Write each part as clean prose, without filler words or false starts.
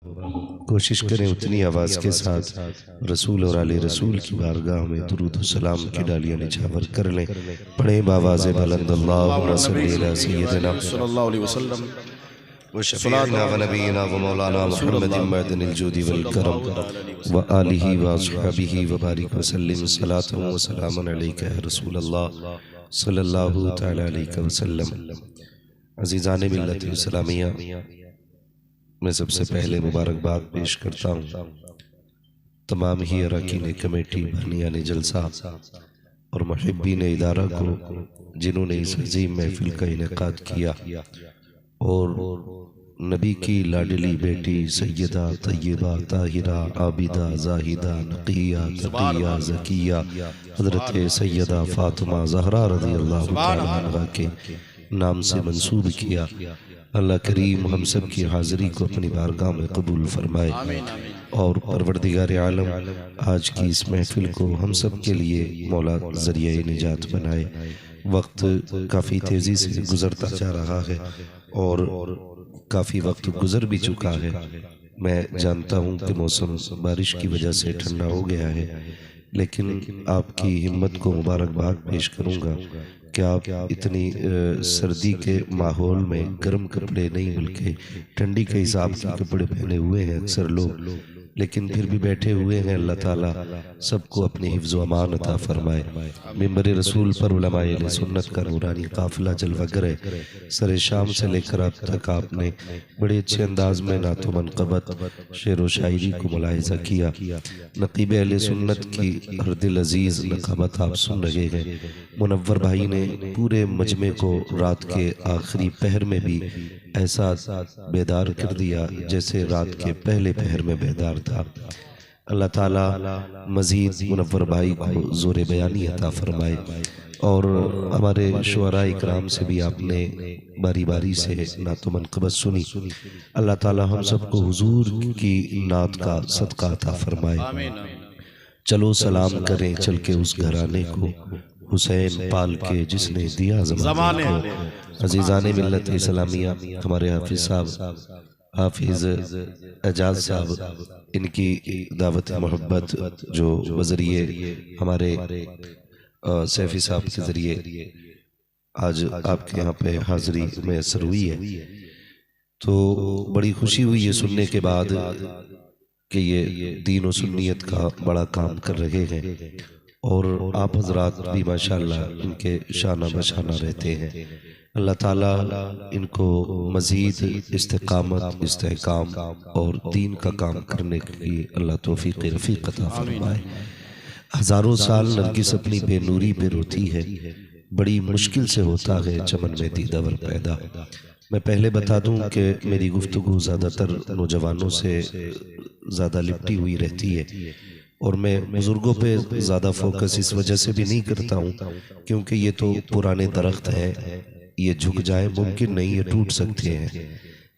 कोशिश करें उतनी आवाज़ के साथ रसूल और आले रसूल की बारगाह में दुरूद व सलाम की डालियाँ निछावर कर लें। पढ़ें बावाज़ बुलंद अल्लाहुम्मा सल्ली अला सय्यिदिना सल्लल्लाहु अलैहि वसल्लम व शफ़ीइना व नबीना व मौलाना मुहम्मदिन मअदनिल जूदि वल करम व आलिहि व अस्हाबिहि व बारिक व सल्लिम सलातन व सलामन अलैका या रसूल अल्लाह सल्लल्लाहु तआला अलैहि वसल्लम। अज़ीज़ान मिल्लत इस्लामिया, मैं सबसे पहले मुबारकबाद पेश करता हूँ तमाम ही अरकान कमेटी, बरनियान जलसा और मुहिब्बीन इदारा को, जिन्होंने इस अजीम महफिल का इनेकाद किया और नबी की लाडली बेटी सैयदा तय्यबा ताहिरा आबिदा जाहिदा नक़िया तक़िया ज़किया हज़रत सैयदा फ़ातिमा ज़हरा रज़ियल्लाहु तआला अन्हा के नाम से मंसूब किया। अल्लाह करीम हम सब की हाज़िरी को अपनी बारगाह में कबूल फरमाए और परवरदिगार आलम आज की इस महफिल को हम सब के लिए मौला ज़रिया निजात बनाए। वक्त काफ़ी तेज़ी से गुज़रता जा रहा है और काफ़ी वक्त गुज़र भी चुका है। मैं जानता हूँ कि मौसम बारिश की वजह से ठंडा हो गया है, लेकिन आपकी हिम्मत को मुबारकबाद पेश करूँगा कि आप इतनी सर्दी के माहौल में गर्म कपड़े नहीं बल्कि ठंडी के हिसाब के कपड़े पहने हुए हैं अक्सर लोग, लेकिन फिर भी बैठे हुए हैं। अल्लाह ताला सबको अपनी हिफ्ज़ व अमान अता फरमाए। मिंबर रसूल पर उलमाए अहले सुन्नत का नूरानी काफ़िला जलवागर है। सरे शाम से लेकर अब तक आपने बड़े अच्छे अंदाज में नातो मनक़बत शेर व शायरी को मुलाहिज़ा किया। नक़ीब अहले सुन्नत की हर दिल अज़ीज़ नक़ाबत आप सुन रहे हैं। मुनव्वर भाई ने पूरे मजमे को रात के आखिरी पहर में भी ऐसा बेदार कर दिया जैसे रात के पहले पहर में बेदार था। अल्लाह ताला मज़ीद मुनव्वर भाई को ज़ोर बयानी अता फरमाए और हमारे शुअरा इकराम से भी आपने बारी बारी से नातो मनक़बत सुनी। अल्लाह ताला हम सबको हुजूर की नात का सदका अता फरमाए। चलो सलाम करें चल के उस घराने को, हुसैन पाल के जिसने दिया ज़माने को। अज़ीज़ाने मिल्लत इस्लामिया, हमारे हाफिज़ साहब हाफिज़ एजाज साहब, इनकी दावत मोहब्बत जो बज़रिए हमारे सैफ़ी साहब के ज़रिए आज आपके यहाँ पे हाज़िरी मैसर हुई है, तो बड़ी खुशी हुई ये सुनने के बाद कि ये दीन व सुन्नियत का बड़ा काम कर रहे हैं और आप हज़रात भी माशाअल्लाह इनके शाना बशाना रहते हैं। अल्लाह ताला इनको मज़ीद इस्तिक़ामत, इस्तेहकाम और दीन का काम करने की अल्लाह तौफ़ीक़ रफ़ीक़ अता फरमाए। हज़ारों साल नरगिस अपनी बेनूरी पे रोती है, बड़ी मुश्किल से होता है चमन में दीदावर पैदा। मैं पहले बता दूं कि मेरी गुफ्तगू ज़्यादातर नौजवानों से ज़्यादा लिपटी हुई रहती है और मैं बुज़ुर्गों पे ज़्यादा फोकस इस वजह से भी नहीं करता हूँ क्योंकि ये तो पुराने दरख्त हैं, ये झुक जाए मुमकिन नहीं, ये टूट सकते हैं,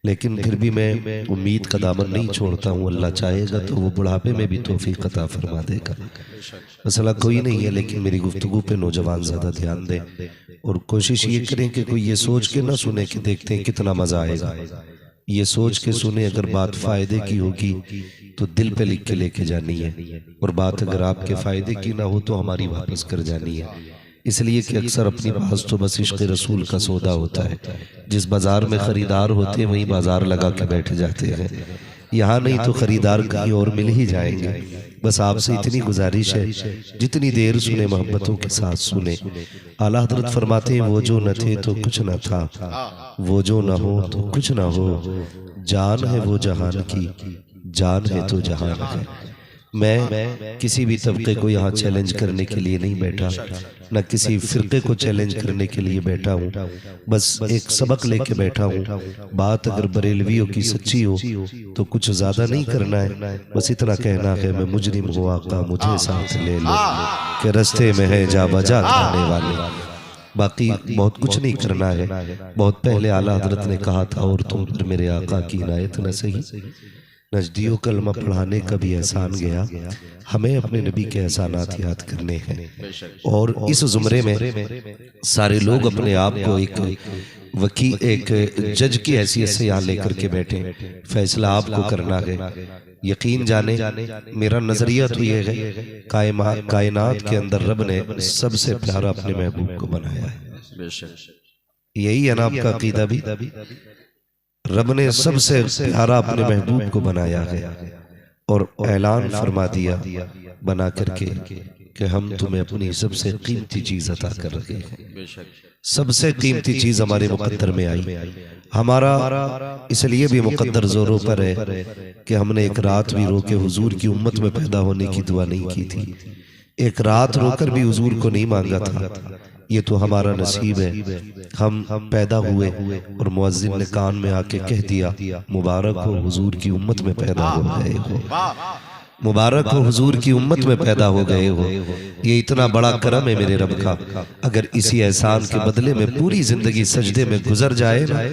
लेकिन फिर भी मैं उम्मीद का दामन नहीं छोड़ता हूँ। अल्लाह चाहेगा तो वो बुढ़ापे में भी तौफ़ीक़ अता फरमा देगा। मसला कोई नहीं है, लेकिन मेरी गुफ्तगू पे नौजवान ज़्यादा ध्यान दें और कोशिश ये करें कि कोई ये सोच के ना सुने कि देखते हैं कितना मज़ा आएगा। ये सोच के सुने अगर बात फ़ायदे की होगी तो दिल पे लिख के लेके जानी है, और बात अगर आपके फ़ायदे की ना हो तो हमारी वापस कर जानी है। इसलिए कि अक्सर अपनी पास तो बस इश्क़ रसूल का सौदा होता है। जिस बाज़ार में ख़रीदार होते हैं वहीं बाज़ार लगा के बैठ जाते हैं। यहाँ नहीं तो ख़रीदार कहीं और मिल ही जाएंगे। बस आपसे इतनी गुजारिश है, जितनी देर सुने मोहब्बतों के साथ सुने। आला हज़रत फरमाते हैं वो जो न थे तो कुछ न था, वो जो न हो तो कुछ न हो, जान है वो जहान की, जान है तो जहान है। मैं किसी भी तबके को यहाँ चैलेंज करने के लिए नहीं बैठा, न किसी फ़िरक़े को चैलेंज करने के लिए बैठा हूँ, बस एक सबक लेके बैठा हूँ। बात अगर बरेलवियों की सच्ची हो तो कुछ ज़्यादा नहीं करना है, बस इतना कहना है मैं मुजरिम हूँ आका मुझे साथ ले लो, कि रस्ते में है जा बजा खाने वाले। बाकी बहुत कुछ नहीं करना है। बहुत पहले आला हज़रत ने कहा था और तुम पर मेरे आका की इनायत न सही, नजदियों कलमा पढ़ाने का भी एहसान गया, हमें अपने नबी के एहसानात याद करने हैं। और इस जुमरे में सारे लोग अपने आप को एक जज की हैसियत से यहाँ लेकर के बैठे, फैसला आपको करना है। यकीन जाने मेरा नजरिया तो ये है, कायनात के अंदर रब ने सबसे प्यारा अपने महबूब को बनाया है। यही है ना आपका अकीदा भी? रब ने सबसे प्यारा अपने महबूब को बनाया है और ऐलान फरमा दिया बना करके कि हम तुम्हें अपनी सबसे कीमती चीज अता कर रहे हैं। सबसे कीमती चीज हमारे मुकद्दर में आई। हमारा इसलिए भी मुकद्दर जोरों पर है कि हमने एक रात भी रो के हुजूर की उम्मत में पैदा होने की दुआ नहीं की थी। एक रात रोकर भी हुजूर को नहीं मांगा था। ये तो हमारा नसीब है। हम पैदा हुए और मुअज्जिन ने कान में आके कह दिया, मुबारक हो हुजूर की उम्मत में पैदा हो गए हो, मुबारक हो हुजूर की उम्मत में पैदा हो गए हो। ये इतना बड़ा करम है मेरे रब का। अगर इसी एहसान के बदले में पूरी जिंदगी सजदे में गुजर जाए ना,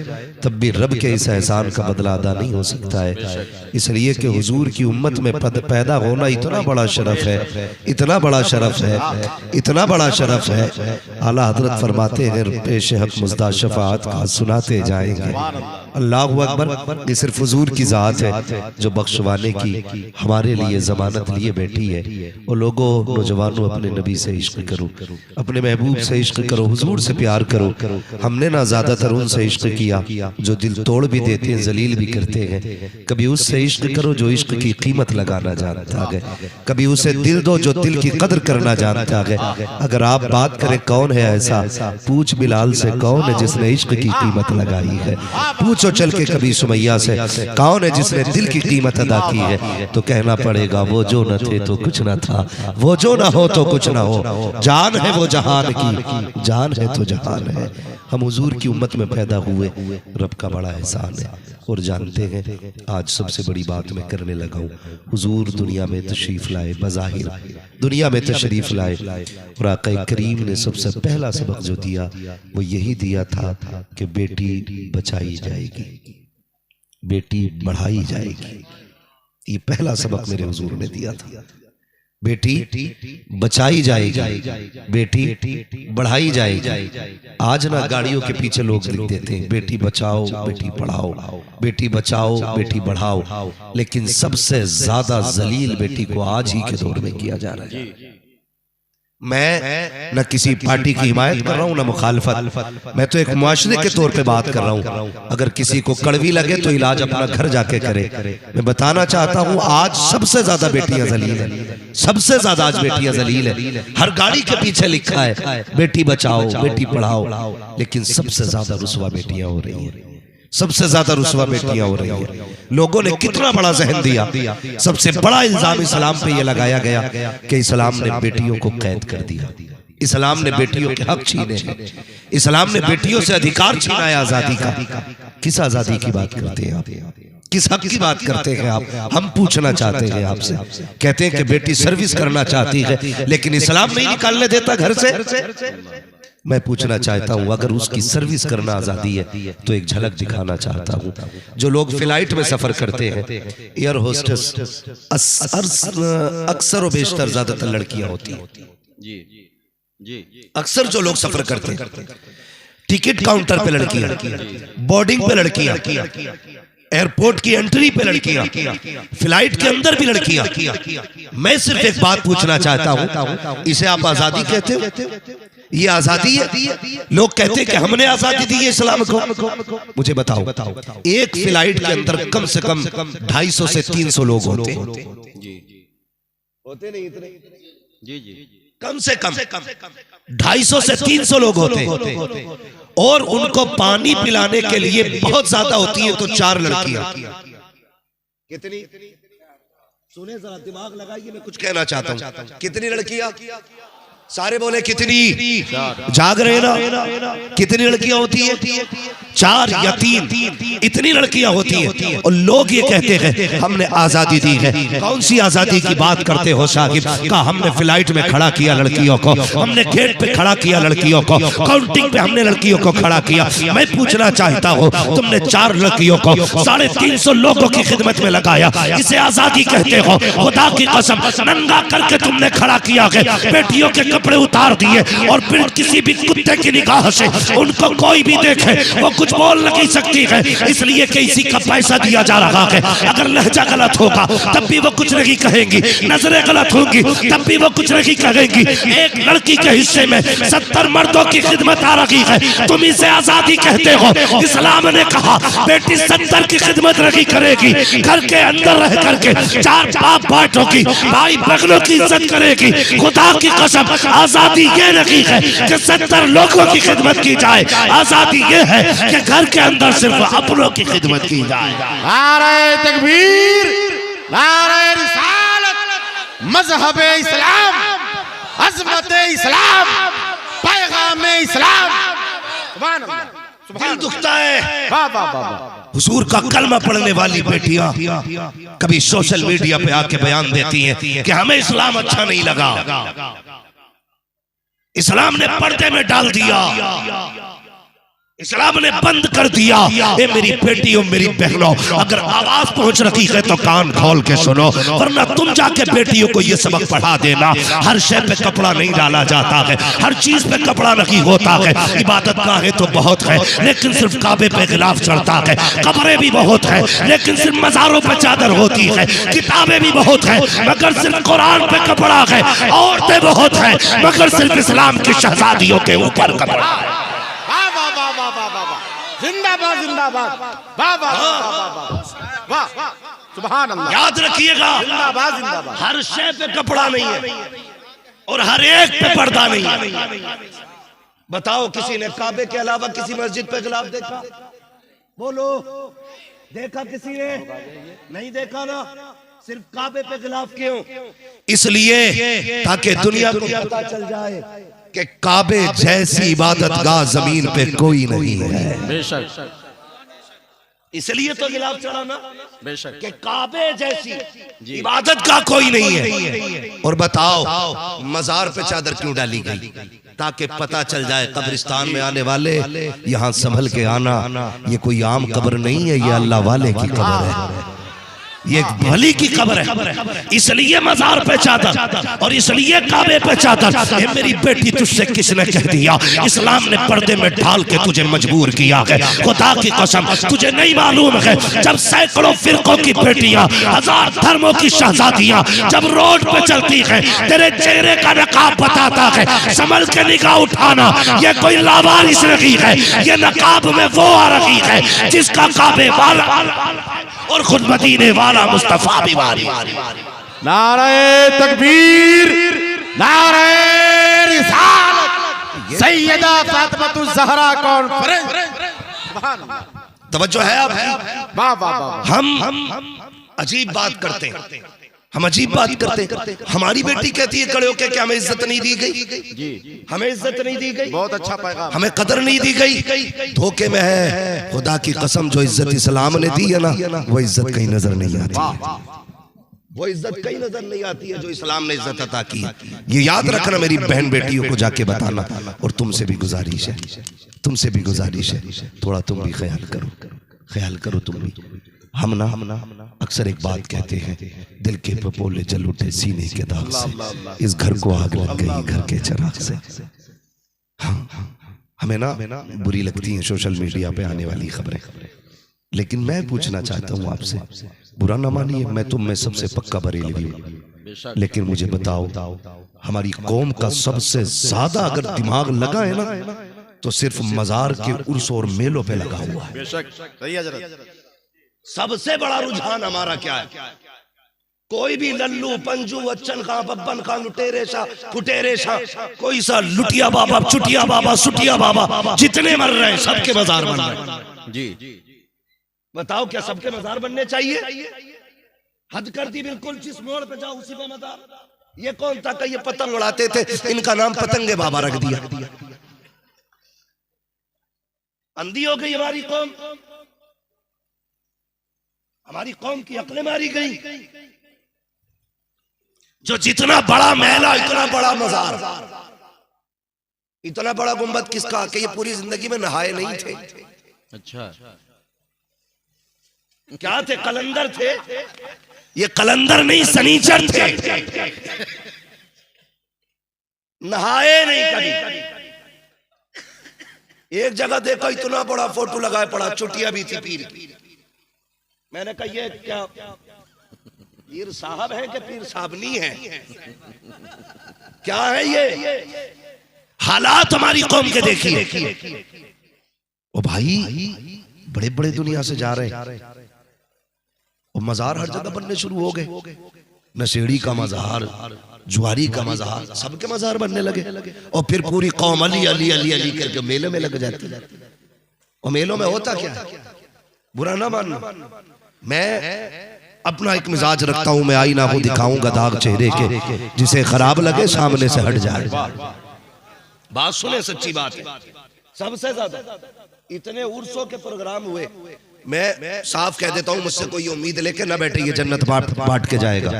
तब भी रब के इस एहसान का बदला अदा नहीं हो सकता है। इसलिए कि हुजूर की उम्मत में पैदा होना इतना बड़ा शरफ है, इतना बड़ा शरफ है, इतना बड़ा शरफ है। आला हजरत फरमाते हैं, पेश हक मुज़दा शफाअत का सुनाते जाएंगे। अल्लाहु अकबर। ये सिर्फ हुजूर की जात है जो बख्शवाने की हमारे लिए जमानत लिए बैठी है। और लोगों, नौजवानों, अपने नबी से इश्क करो, अपने महबूब से इश्क करो, हुजूर से प्यार करो। हमने ना ज्यादातर उनसे इश्क किया जो दिल तोड़ भी देते हैं, जलील भी करते हैं। कभी उससे इश्क करो जो इश्क की कीमत लगाना जानता है। कभी उसे दिल दो जो दिल की कदर करना जानता है। अगर आप बात करें कौन है ऐसा, पूछ बिलाल से कौन है जिसने इश्क की कीमत लगाई है। पूछो चल के कभी सुमैया से कौन है जिसने दिल की कीमत अदा की है। तो कहना पड़ेगा वो जो न थे तो कुछ न था, वो जो न हो तो कुछ न हो। जान है वो जहान की, जान है तो जहान है। हम हुजूर की उम्मत में पैदा हुए, रब का बड़ा एहसान है। और जानते हैं आज सबसे बड़ी बात मैं करने लगा हूँ, हुजूर दुनिया में तशरीफ लाए, बज़ाहिर दुनिया में तशरीफ लाए। और आका करीम ने सबसे पहला सबक जो दिया वो यही दिया था कि बेटी बचाई जाएगी, बेटी बढ़ाई जाएगी। ये पहला सबक मेरे हुजूर ने दिया था। बेटी बचाई जाएगी, बेटी बढ़ाई जाएगी। आज ना गाड़ियों के पीछे लोग लिख देते हैं, बेटी बचाओ बेटी पढ़ाओ, बेटी बचाओ बेटी बढ़ाओ। लेकिन सबसे ज्यादा जलील बेटी को आज ही के दौर में किया जा रहा है। मैं न किसी पार्टी की हिमायत कर रहा हूँ न मुखालफत, मैं तो एक मुआशरे के तौर पे बात कर रहा हूँ। अगर किसी को कड़वी लगे तो इलाज अपना घर जाके करे। मैं बताना चाहता हूँ आज सबसे ज्यादा बेटियां जलील है, सबसे ज्यादा आज बेटियां जलील है। हर गाड़ी के पीछे लिखा है बेटी बचाओ बेटी पढ़ाओ, लेकिन सबसे ज्यादा रुसवा बेटियां हो रही है, सबसे ज्यादा रुसवा बेटियां हो रही है। लोगों ने कितना बड़ा जहन दिया। सबसे बड़ा इल्जाम इस्लाम पे ये लगाया गया कि इस्लाम ने बेटियों को कैद कर दिया, इस्लाम ने बेटियों के हक छीने हैं, इस्लाम ने बेटियों से अधिकार छीना है आजादी का। किस आजादी की बात करते हैं आप? किस हक की बात करते हैं आप? हम पूछना चाहते हैं आपसे। कहते हैं कि बेटी सर्विस करना चाहती है लेकिन इस्लाम नहीं निकालने देता घर से। मैं पूछना चाहता हूं, अगर उसकी सर्विस करना आजादी है तो एक झलक दिखाना चाहता हूं। जो लोग फ्लाइट में सफर करते हैं, एयर होस्टेस अक्सर और बेशतर ज्यादातर लड़कियां होती हैं। अक्सर जो लोग सफर करते हैं, टिकट काउंटर पे लड़कियां, बोर्डिंग पे लड़कियां, एयरपोर्ट की एंट्री पे लड़कियां, फ्लाइट के अंदर भी लड़कियां। मैं सिर्फ एक बात पूछना चाहता हूं, इसे आप आजादी कहते हो? ये आजादी है? लोग कहते हैं कि हमने आजादी दी है इस्लाम को। मुझे बताओ, एक फ्लाइट के अंदर कम से कम 250 से 300 लोग होते हैं, होते नहीं इतने? कम से कम 250 से 300 लोग होते हैं। और उनको पानी पिलाने के लिए बहुत ज्यादा होती है तो 4 लड़कियां। कितनी? सुने जरा, दिमाग लगाइए, मैं कुछ कहना चाहता हूं। कितनी लड़कियां? सारे बोले कितनी? जाग रहे ना? कितनी लड़कियां होती है? 4 या 3, इतनी लड़कियां होती हैं। और लोग ये कहते हैं हमने आजादी दी है। कौन सी आजादी की बात करते हो साहिब? कहा हमने फ्लाइट में खड़ा किया लड़कियों को, हमने गेट पे खड़ा किया लड़कियों को, काउंटिंग पे हमने लड़कियों को खड़ा किया। मैं पूछना चाहता हूँ, तुमने 4 लड़कियों को 350 लोगों की खिदमत में लगाया, इसे आजादी कहते हो? खुदा की कसम, नंगा करके तुमने खड़ा किया है, बेटियों के कपड़े उतार दिए और फिर किसी भी कुत्ते की निगाह से उनको कोई भी देखे वो कुछ बोल नहीं सकती है, इसलिए कि इसी का पैसा दिया जा रहा है। अगर लहजा गलत होगा तब भी वो कुछ नहीं कहेंगी, नजरें गलत होंगी तब भी वो कुछ नहीं कहेंगी। एक लड़की के हिस्से में 70 मर्दों की खिदमत आ रही है, तुम इसे आजादी कहते हो? इस्लाम ने कहा बेटी 70 की खिदमत नहीं करेगी, घर के अंदर रह करके 4 बाप बाटोगी, भाई बहनों की इज्जत करेगी। खुदा की कसम, आजादी ये नहीं है कि 70 लोगों की खिदमत की जाए, आजादी ये है कि घर के अंदर सिर्फ अपनों की खिदमत की जाए। नारे तकबीर, नारे रिसालत, मजहब इस्लाम, अज़मत इस्लाम, पैगाम इस्लाम। सुभान अल्लाह, दिल दुखता है। वाह वाह वाह। हुजूर का कलमा पढ़ने वाली बेटियां कभी सोशल मीडिया पे आके बयान देती हैं कि हमें इस्लाम अच्छा नहीं लगा, इस्लाम ने पर्दे में डाल दिया, इस्लाम ने बंद कर दिया। ए मेरी बेटियों, मेरी बहनों, अगर आवाज पहुंच रही है तो कान खोल के सुनो, वरना तुम जाके बेटियों को ये सबक पढ़ा देना। हर शय पे कपड़ा नहीं डाला जाता है, हर चीज पे कपड़ा नहीं होता है। इबादत गाहें तो बहुत है लेकिन सिर्फ काबे पे गिलाफ चढ़ता है, कब्रें भी बहुत है लेकिन सिर्फ मजारों पे चादर होती है, किताबें भी बहुत है मगर सिर्फ कुरान पे कपड़ा है, औरतें बहुत है मगर सिर्फ इस्लाम की शहजादियों के ऊपर कपड़ा है। जिंदाबाद जिंदाबाद, वाह वाह वाह वाह, सुभान अल्लाह। याद रखिएगा, जिंदाबाद जिंदाबाद। हर शय पे कपड़ा नहीं है और हर एक पे पर्दा नहीं है। बताओ किसी ने काबे के अलावा किसी मस्जिद पे गिलाफ देखा? बोलो, देखा किसी ने? नहीं देखा ना। सिर्फ काबे पे गिलाफ क्यों? इसलिए ताकि दुनिया को पता चल जाए कि काबे जैसी इबादत गाह जमीन पे कोई नहीं है। बेशक, इसलिए तो गिलाफ चढ़ा ना, बेशक, कि काबे जैसी इबादत का कोई नहीं है। और बताओ मजार पे चादर क्यों डाली गई? ताकि पता चल जाए कब्रिस्तान में आने वाले यहाँ संभल के आना, ये कोई आम कब्र नहीं है, ये अल्लाह वाले की कब्र है, ये एक भली की कब्र है। इसलिए मजार पे चादर और इसलिए काबे पे चादर। मेरी बेटी, तुझसे किसने कह दिया? इस्लाम ने पर्दे में ढाल के तुझे मजबूर किया है। खुदा की कसम, तुझे नहीं मालूम है जब सैकड़ों फिरकों की बेटियां, 1000 धर्मों की शहजादियां जब रोड पे चलती है, तेरे चेहरे का नकाब बताता है, संभल के निगाह उठाना। ये कोई लावारिस नहीं है, ये नकाब में वो आ रही है जिसका काबे वाला और खुद मदीने वाला मुस्तफा भी वारी। नारे तकबीर, नारे रिसालत, सैयदा फातिमा ज़हरा कॉन्फ्रेंस। तवज्जो है अब? वाह वाह वाह। हम अजीब बात करते हैं, हम अजीब बात करते हैं। हमारी बेटी कहती है खड़े होके कि हमें इज्जत नहीं दी गई, जी, हमें इज्जत नहीं दी गई, बहुत अच्छा पैगाम, हमें कदर नहीं दी गई। धोखे में है। खुदा की कसम, जो इज्जत इस्लाम ने दी है ना, वो इज्जत कहीं नजर नहीं आती है, वो इज्जत कहीं नजर नहीं आती है जो इस्लाम ने इज्जत अता की। ये याद रखना, मेरी बहन बेटियों को जाके बताना। और तुमसे भी गुजारिश है, तुमसे भी गुजारिश है, थोड़ा तुम भी ख्याल करो, ख्याल करो तुम भी। हम ना अक्सर एक बात कहते हैं, दिल के पपोले जल उठे सीने के दाग से, इस घर को आग लग गई घर के चिराग से। हमें ना बुरी लगती हैं सोशल मीडिया पे आने वाली खबरें, लेकिन मैं पूछना चाहता हूँ आपसे, बुरा ना मानिए, मैं तुम में सबसे पक्का बरेलवी हूँ, लेकिन मुझे बताओ, हमारी कौम का सबसे ज्यादा अगर दिमाग लगा है ना, तो सिर्फ मजार के उर्स और मेलों पे लगा हुआ है। बेशक, सही है। सबसे बड़ा रुझान हमारा क्या है? कोई भी लल्लू पंजू अच्छन खां बब्बन खां लुटेरे शाह फुटेरे शाह, कोई सा लुटिया बाबा चुटिया बाबा सुटिया बाबा, जितने मर रहे हैं सबके मजार बन रहे हैं। जी, बताओ क्या सबके मजार बनने चाहिए? हद कर दी बिल्कुल, जिस मोड़ पे जाओ उसी पे मजार। ये कौन था कि ये पतंग उड़ाते थे, इनका नाम पतंगे बाबा रख दिया। अंधी हो गई हमारी कौम, हमारी कौम की अक्लें मारी गई। जो जितना बड़ा महला इतना बड़ा मजार, इतना बड़ा गुंबद किसका कि ये पूरी जिंदगी में नहाए नहीं थे। अच्छा, क्या थे? कलंदर थे। ये कलंदर नहीं सनीचर थे, नहाए नहीं कभी। एक जगह देखा इतना बड़ा फोटो लगाए पड़ा, चुटिया भी थी पीर की। मैंने कहा ये क्या पीर साहब है कि पीर साहबनी है? क्या है ये? हालात हमारी कौम के देखिए। ओ भाई, बड़े बड़े दुनिया से जा रहे हैं और मजार हर जगह बनने शुरू हो गए। नशेड़ी का मजार, जुआरी का मजार, सबके मजार बनने लगे। और फिर पूरी कौम अली अली अली अली करके मेले में लग जाती है। और मेलों में होता क्या है? बुरा ना मानना, मैं अपना एक मिजाज रखता हूं। मैं आईना को दिखाऊंगा दाग चेहरे के, जिसे खराब लगे सामने से हट जाए। बात सुने, सच्ची बात है। सबसे ज्यादा इतने उर्सों के प्रोग्राम हुए, मैं साफ कह देता हूं, मुझसे कोई उम्मीद लेके ना बैठे ये जन्नत बांट के जाएगा।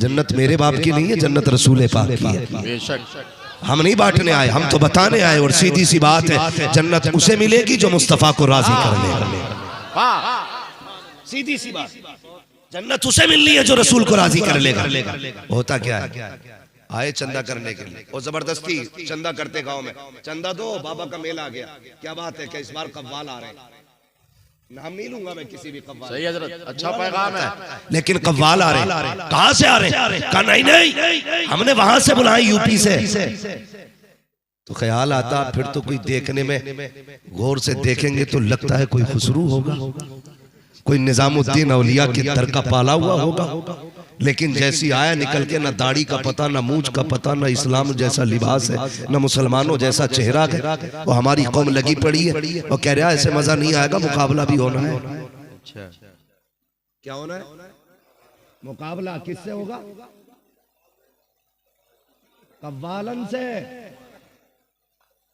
जन्नत मेरे बाप की नहीं है, जन्नत रसूल पाक की है। बेशक हम नहीं बांटने आए, हम तो बताने आए। और सीधी सी बात है, जन्नत उसे मिलेगी जो मुस्तफा को राजी कर लेगा। सीधी सी बात, जन्नत उसे मिलनी है जो रसूल को राजी कर लेगा। होता क्या है, आए चंदा करने के लिए और जबरदस्ती चंदा करते गांव में, चंदा दो बाबा का मेला आ गया। क्या बात है कि इस बार कव्वाल आ रहे हैं। नाम नहीं लूंगा मैं किसी भी कव्वाल। सही हजरत, अच्छा पैगाम है। लेकिन कव्वाल आ रहे हैं। कहां से आ रहे हैं? कहा नहीं, हमने वहां से बुलाए, यूपी से। तो ख्याल आता फिर तो कोई देखने में गौर से देखेंगे तो लगता है कोई खुसरू होगा, कोई निजामुद्दीन औलिया के दर का पाला हुआ होगा। लेकिन जैसी आया निकल के, ना दाढ़ी का पता, ना मूंछ का पता, ना इस्लाम जैसा लिबास है, ना मुसलमानों जैसा चेहरा है। और हमारी कौम लगी पड़ी है और कह रहा है ऐसे मजा नहीं आएगा, मुकाबला भी होना है। अच्छा, क्या होना है? मुकाबला किससे होगा? कव्वालन से।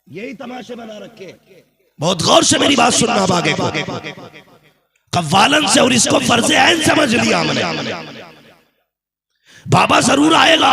यही तमाशे बना रखे। बहुत गौर से मेरी बात सुनना अब आगे को। कव्वालन से, और इसको फर्ज ऐन समझ लिया हमने। बाबा जरूर आएगा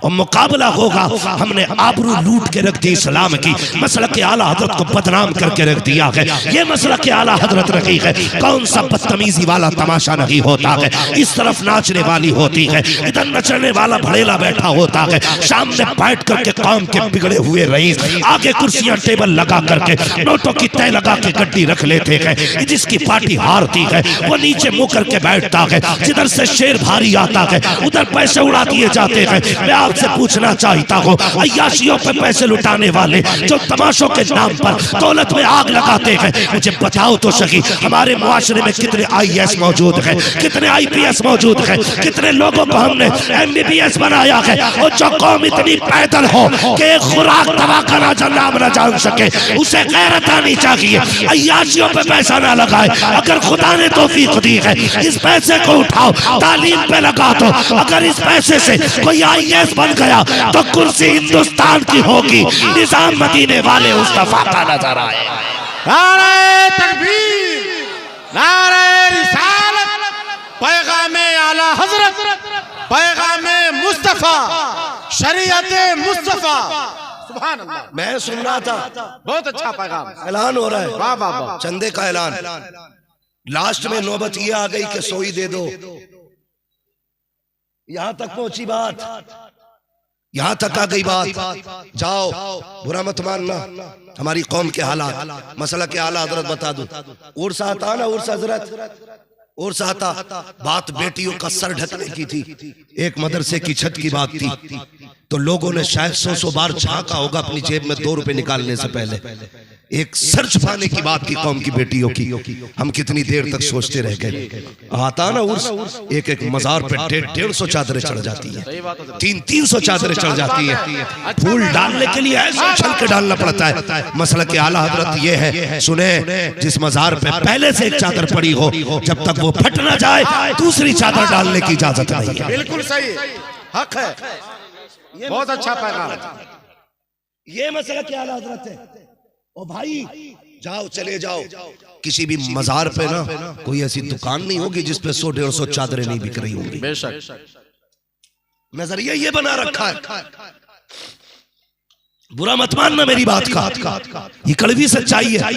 और मुकाबला होगा। हमने आबरू लूट के रख दी इस्लाम की, मसलक के आला हजरत को बदनाम करके रख दिया है। ये मसलक के आला हजरत रखी है। कौन सा बदतमीजी वाला तमाशा नहीं होता है। इस तरफ नाचने वाली होती है, इधर नचने वाला भड़ेला बैठा होता है। सामने बैठ करके कौम के बिगड़े हुए रईस आगे कुर्सियां टेबल लगा करके नोटों की तय लगा के गड्डी रख लेते हैं। जिसकी पार्टी हारती है वो नीचे मुंह करके बैठता है। जिधर से शेर भारी आता है उधर पैसे उड़ा दिए जाते हैं। मैं आपसे पूछना चाहता हूँ, अय्याशियों पे पैसे लुटाने वाले जो तमाशों के नाम पर दौलत में आग लगाते हैं, मुझे बताओ तो सही, हमारे मुआशरे में कितने IAS मौजूद हैं, कितने IPS मौजूद हैं, कितने लोगों को हमने MBBS बनाया है। और जो कौम इतनी पैदल हो कि खुराक दवा का नाम न जान सके, उसे गैरत आनी चाहिए। अय्याशियों पे पैसा ना लगाए। अगर खुदा ने तौफीक दी है, इस पैसे को उठाओ, तालीम पे लगा दो। अगर इस पैसे से कोई IAS बन गया तो कुर्सी हिंदुस्तान की होगी, निजाम मदीने वाले मुस्तफा का नजर आएगा। नारे तकबीर, नारे रिसालत, पैगामे आला हजरत, पैगामे मुस्तफा, शरीयते मुस्तफा। सुभान अल्लाह। मैं सुन रहा था, बहुत अच्छा पैगाम। ऐलान हो रहा है। वाह वाह वाह। चंदे का ऐलान। लास्ट में नौबत ये आ गई कि सोई दे दो। यहां तक पहुंची बात, यहां तक आ गई बात। जाओ, बुरा मत मानना। हमारी कौम के हालात, मसला के आला हजरत बता दो। उर्स आता ना, उर्स हजरत, उर्स आता, बात बेटियों का सर ढकने की थी। एक मदरसे की छत की बात थी। तो लोगों ने शायद 100 बार झांका होगा अपनी जेब में 2 रुपए निकालने से पहले। एक सर छुपाने की बात की कौम की बेटियों की। हम कितनी देर तक सोचते रह गए। आता ना उर्स, एक एक मजार पे 150 चादरें चढ़ जाती है, 300 चादरें चढ़ जाती है। फूल डालने के लिए ऐसे उछल के डालना पड़ता है। मसला के आला हजरत ये है, सुने, जिस मजार पे पहले से एक चादर पड़ी हो, जब तक वो फट ना जाए दूसरी चादर डालने की इजाजत नहीं है। बिल्कुल सही। हक है, बहुत अच्छा पैगाम। ये मसला क्या हजरत है? ओ भाई जाओ, चले जाओ, किसी भी मजार पे ना कोई ऐसी दुकान नहीं होगी जिसपे 100-150 चादरें नहीं बिक रही होंगी। बेशक नजरिया ये बना रखा है। बुरा मत मानना मेरी बात का, ये कड़वी सच्चाई है।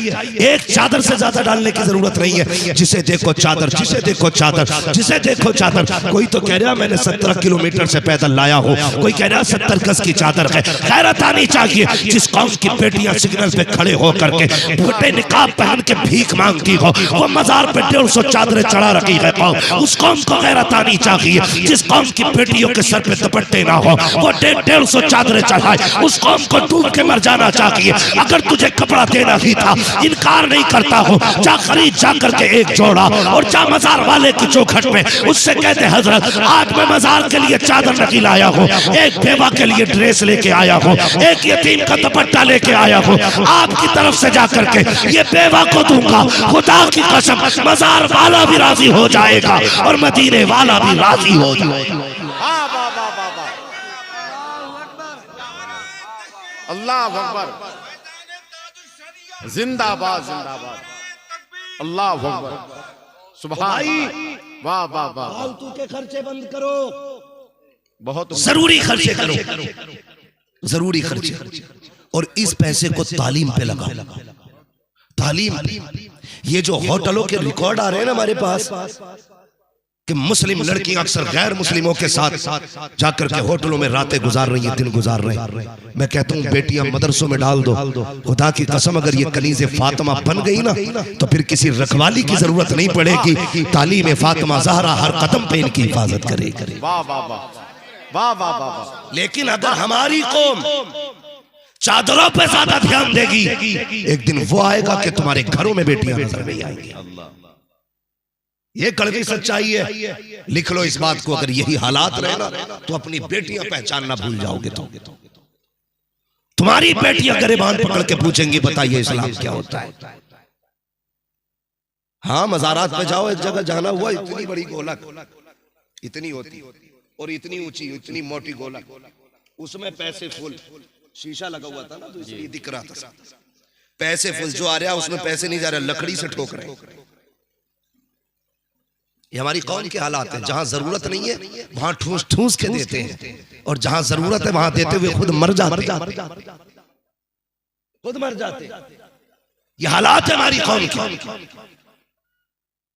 एक चादर से ज्यादा डालने की जरूरत नहीं है। जिसे देखो चादर, जिसे देखो चादर, जिसे देखो चादर। कोई तो कह रहा मैंने 17 किलोमीटर से पैदल लाया हो, कोई कह रहा 70 गज की चादर है। गैरत आनी चाहिए। जिस कौम की बेटियां सिग्नल पे खड़े हो करके फटे निकाब पहन के भीख मांगती हो, वो मजार पे 150 चादरें चढ़ा रखी है कौम, उस कौम को गैरत आनी चाहिए। जिस कौम की बेटियों के सर पे दुपट्टे ना हो, वो 150 चादरें चढ़ाए, उस कौम को डूब के मर जाना चाहिए। अगर तुझे कपड़ा देना ही था, इनकार नहीं करता हो, जा खरीद जा करके एक जोड़ा और जा मजार वाले की चौखट में उससे कहते हजरत आज मैं मजार के लिए चादर नहीं लाया हूँ, एक बेवा के लिए ड्रेस लेके आया हूँ, एक यतीम का दुपट्टा लेके आया हूँ, आपकी तरफ से जा करके ये बेवा को दूंगा। खुदा की कसम मजार वाला भी राजी हो जाएगा और मदीने वाला भी राजी हो जाएगा। अल्लाह अकबर, जिंदाबाद जिंदाबाद, अल्लाह अकबर, सुभान। वाह वाह वाह। फालतू के खर्चे बंद करो, बहुत जरूरी खर्चे करो, जरूरी खर्चे, और इस पैसे को तालीम पे लगाओ। तालीम, ये जो होटलों के रिकॉर्ड आ रहे हैं ना हमारे पास कि मुस्लिम लड़कियां अक्सर गैर मुस्लिमों के साथ जाकर के होटलों में रातें गुजार रही हैं, दिन गुजार रही हैं। मैं कहता हूं बेटियां मदरसों में डाल दो। खुदा की कसम अगर ये कनीज़े फातिमा बन गई ना तो फिर किसी रखवाली की जरूरत नहीं पड़ेगी। तालीम फातिमा ज़हरा हर कदम पे इनकी हिफाजत करेगी। वाह वाह वाह वाह वाह वाह। लेकिन अगर हमारी कौम चादरों पे ज्यादा ध्यान देगी, एक दिन वो आएगा कि तुम्हारे घरों में बेटियां नजर नहीं आएंगी। ये कड़वी सच्चाई है। लिख लो इस बात को, अगर यही हालात रहे ना तो अपनी बेटियां पहचानना भूल जाओगे। तो तुम्हारी बेटियां गरेबान पकड़ के पूछेंगी बताइए इस्लाम क्या होता है। हाँ मजारात पे जाओ, एक जगह जाना हुआ, इतनी बड़ी गोलक इतनी होती और इतनी ऊंची इतनी मोटी गोलक, उसमें पैसे फुल, शीशा लगा हुआ था ना तो इसलिए दिख रहा था। पैसे फुल जो आ रहा उसमें पैसे नहीं जा रहे, लकड़ी से ठोक रहे। ये हमारी कौम के हालात हैं। जहां जरूरत नहीं है वहां ठूस ठूस के देते हैं, और जहां जरूरत है वहां देते हुए खुद मर जाते हैं, खुद मर जाते हैं। ये हालात है हमारी कौम के।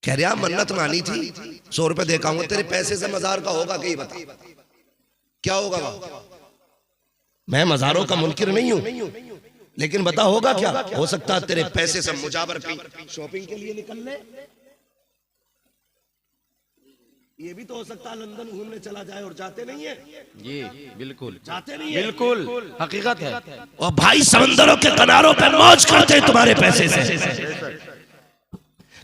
कह रहा मन्नत मानी थी, 100 रुपए दे के तेरे पैसे से मजार का होगा कि बता क्या होगा वहां। मैं मजारों का मुनकिर नहीं हूं, लेकिन बता होगा क्या। हो सकता है तेरे पैसे से मुजावर कहीं शॉपिंग के लिए निकल ले, ये भी तो हो सकता है लंदन घूमने चला जाए और जाते नहीं है। ये बिल्कुल जाते नहीं है, बिल्कुल हकीकत है। और भाई समंदरों के किनारों पे मौज करते हैं तुम्हारे पैसे से।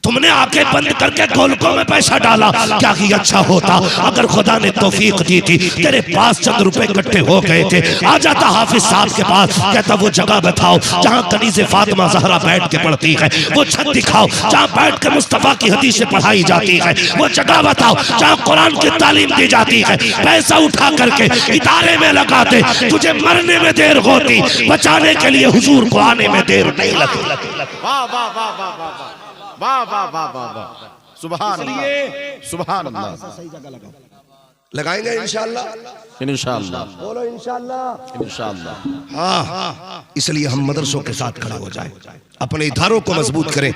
तुमने आंखें बंद करके गोलकों में पैसा डाला, क्या कि अच्छा होता अगर खुदा ने तौफीक दी थी, तेरे पास चंद रुपए इकट्ठे हो गए थे, आ जाता हाफिज साहब के पास, कहता वो जगह बताओ जहां कनीज़े फातिमा ज़हरा बैठ के पढ़ती है, वो छत दिखाओ जहां बैठ के मुस्तफा की हदीसें पढ़ाई जाती है, वो जगह बताओ जहां कुरान की तालीम दी जाती है। पैसा उठा करके इदारे में लगाते, तुझे मरने में देर होती, बचाने के लिए हुजूर को आने में देर नहीं लगती। वाह वाह वाह वाह वाह वाह वाह वाह वाह वाह, सुभान अल्लाह, सुभान अल्लाह। सही जगह लगाओ, लगाएंगे इंशाअल्लाह, इंशाअल्लाह, बोलो इंशाअल्लाह, इंशाअल्लाह। हाँ, इसलिए हम मदरसों के साथ खड़े हो जाएं, अपने इदारों को मजबूत करें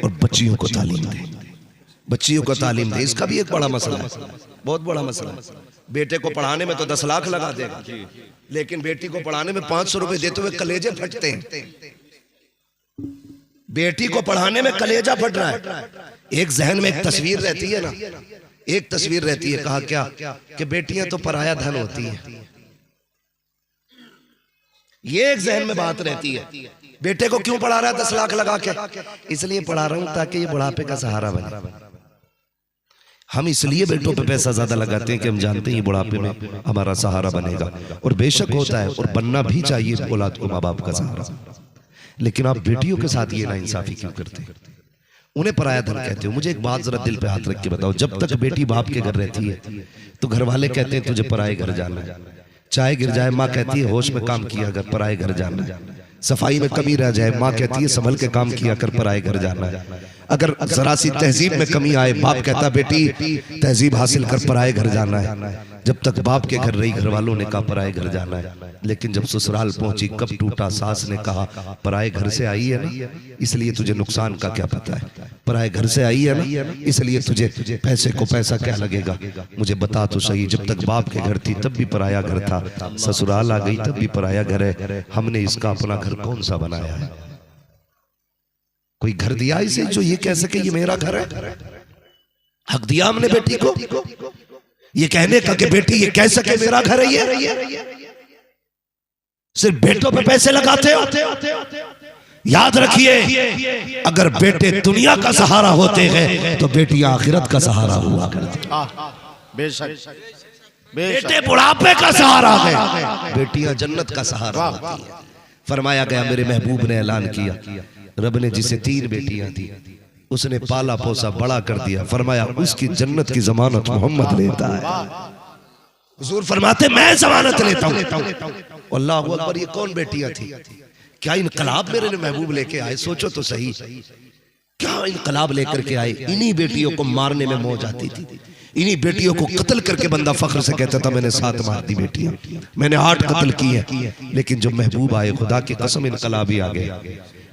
और बच्चियों को तालीम दें। बच्चियों को तालीम दें, इसका भी एक बड़ा मसला है, बहुत बड़ा मसला है। बेटे को पढ़ाने में तो 10 लाख लगा देगा, लेकिन बेटी को पढ़ाने में 500 रुपए देते हुए कलेजे फटते हैं। बेटी को पढ़ाने में कलेजा फट रहा है। एक जहन में एक तस्वीर रहती है ना, एक तस्वीर रहती है, कहा क्या कि बेटियां तो पराया धन होती है, ये एक जहन में बात रहती है। बेटे को क्यों पढ़ा रहा है 10 लाख लगा के? इसलिए पढ़ा रहा हूं ताकि ये बुढ़ापे का सहारा बने। हम इसलिए बेटों पे पैसा ज्यादा लगाते हैं कि हम जानते हैं ये बुढ़ापे में हमारा सहारा बनेगा, और बेशक होता है और बनना भी चाहिए औलाद को माँ बाप का सहारा। लेकिन आप बेटियों के साथ ये नाइंसाफी क्यों करते हैं? उन्हें पराया धन कहते हो। मुझे एक बात जरा दिल पे हाथ रख के बताओ, जब तक बेटी बाप के घर रहती है तो घर वाले कहते हैं तुझे पराए घर जाना है। चाय गिर जाए माँ कहती है होश में काम किया अगर पराए घर जाना है। सफाई में कमी रह जाए माँ कहती है संभल के काम किया कर पराए घर जाना है। अगर जरा सी तहजीब में कमी आए बाप कहता बेटी तहजीब हासिल कर पराए घर जाना है। जब तक बाप के घर रही घर वालों ने कहा पराए घर जाना है, लेकिन जब ससुराल पहुंची कब टूटा सास ने कहा पराए घर से आई है ना इसलिए तुझे नुकसान का क्या पता है, पराए घर से आई है ना इसलिए तुझे पैसे को पैसा क्या लगेगा। मुझे बता तो सही, जब तक बाप के घर थी तब भी पराया घर था, ससुराल आ गई तब भी पराया घर है। हमने इसका अपना घर कौन सा बनाया है? कोई घर दिया इसे जो ये कह सके ये मेरा घर है? हक दिया हमने बेटी को ये कहने का कि बेटी ये कह सके मेरा घर है ये? सिर्फ बेटों पे पैसे लगाते हो। याद रखिए अगर बेटे दुनिया का सहारा होते हैं तो बेटियां आखिरत का सहारा हुआ करती। बेशक बेटे बुढ़ापे का सहारा है, बेटियां जन्नत का सहारा होती है। फरमाया गया मेरे महबूब ने ऐलान किया, रब ने जिसे 3 बेटियां थी उसने पाला पोसा बड़ा कर दिया, फरमाया उसकी जन्नत की जमानत मोहम्मद लेता है। हुजूर फरमाते मैं जमानत लेता हूं। अल्लाह अकबर, ये कौन बेटियां थी? क्या इनकलाब मेरे महबूब लेके आए? सोचो तो सही, क्या इनकलाब लेकर के आए। इन्हीं बेटियों को मारने में मौज आती थी, इन्हीं बेटियों को कत्ल करके बंदा फख्र से कहता था मैंने 7 मार दी बेटियां, मैंने 8 कत्ल की है। लेकिन जब महबूब आए खुदा की कसम इनकलाब ही आ गया,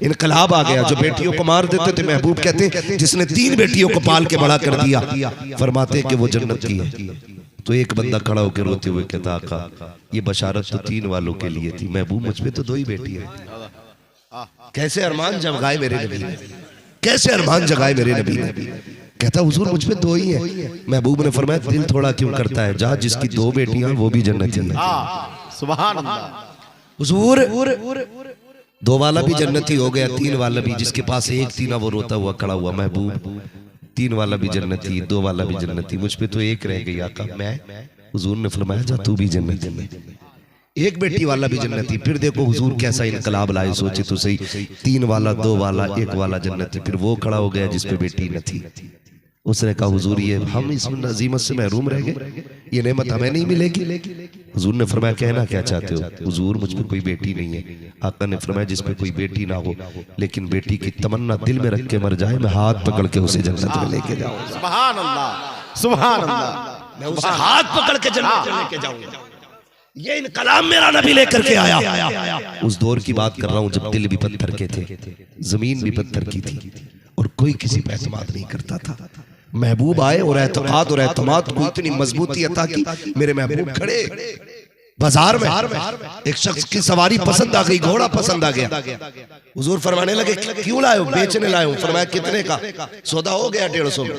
इनकलाब आ गया। जो बेटियों को मार देते थे महबूब कहते जिसने 3 बेटियों को पाल के बड़ा कर दिया, फरमाते कि वो जन्नत की है। तो एक बंदा खड़ा होकर रोते हुए कहता आका ये बशारत तो 3 वालों के लिए थी, महबूब मुझ पे तो 2 ही बेटी है। कैसे अरमान जगाए मेरे नबी ने, कैसे अरमान जगाए मेरे नबी ने। कहता हुजूर मुझ पे 2 ही है। महबूब ने फरमाया दिल थोड़ा क्यों करता है, जा जिसकी 2 बेटियां वो भी जन्नती है। सुभान अल्लाह। हुजूर 2 वाला भी जन्नती हो गया, 3 वाला भी, जिसके पास 1 थी ना वो रोता हुआ खड़ा हुआ, महबूब 3 वाला भी जन्नती 2 वाला भी जन्नती, मुझ पे तो 1 रह गई आका मैं। हुजूर ने फरमाया जा तू भी जन्नती, 1 बेटी वाला भी जन्नती। फिर देखो हुजूर कैसा इनकलाब लाए, सोचे तो सही, 3 वाला 2 वाला 1 वाला जन्नती। फिर वो खड़ा हो गया जिसपे बेटी न थी, उसने कहा हुजूर ये हम इस नजीमत से महरूम रह गए, ये नेमत हमें नहीं मिलेगी। हुजूर ने फरमाया कहना क्या चाहते हो? हुजूर मुझ पे कोई बेटी नहीं है। आका ने फरमाया जिस पे कोई बेटी ना हो लेकिन बेटी की तमन्ना दिल में रख के मर जाए, मैं हाथ पकड़ के उसे जन्नत में लेके जाऊंगा। सुभान अल्लाह, सुभान अल्लाह। मैं उसे हाथ पकड़ के जन्नत में लेके जाऊंगा। ये इनकलाब मेरा नबी लेकर के आया। उस दौर की बात कर रहा हूं जब दिल भी पत्थर के थे, जमीन भी पत्थर की थी और कोई किसी पर एतमाद नहीं करता था। महबूब आए और एतमाद और एतमाद को इतनी मजबूती अता की, मेरे महबूब खड़े बाजार में, एक शख्स की सवारी पसंद आ गई, घोड़ा पसंद आ गया। हुजूर फरमाने लगे क्यों लाए हो? बेचने लाए हो। फरमाया कितने का? सौदा हो गया 150 में।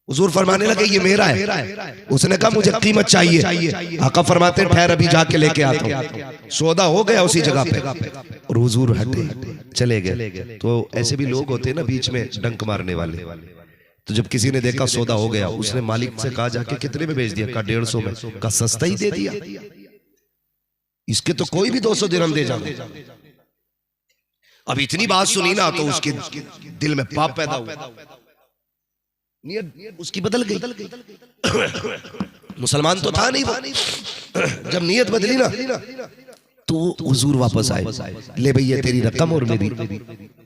हुजूर फरमाने लगे ये मेरा है। उसने कहा मुझे कीमत चाहिए। आका फरमाते ठहर अभी जाके लेके आता हूं। सौदा हो गया उसी जगह पे और हुजूर हटे चले गए। तो ऐसे भी लोग होते हैं ना बीच में डंक मारने वाले। तो जब किसी ने देखा सौदा हो गया, उसने मालिक से कहा जाके कितने में बेच दिया? कहा 150 में। कहा सस्ता ही दे दिया, इसके तो कोई भी 200 दिरहम दे जाओ। अब इतनी बात सुनी ना तो उसके दिल में पाप पैदा हुआ, नियत उसकी बदल गई। मुसलमान तो था नहीं वो। जब नियत बदली ना तो हुजूर वापस आए, ले भैया तेरी रकम और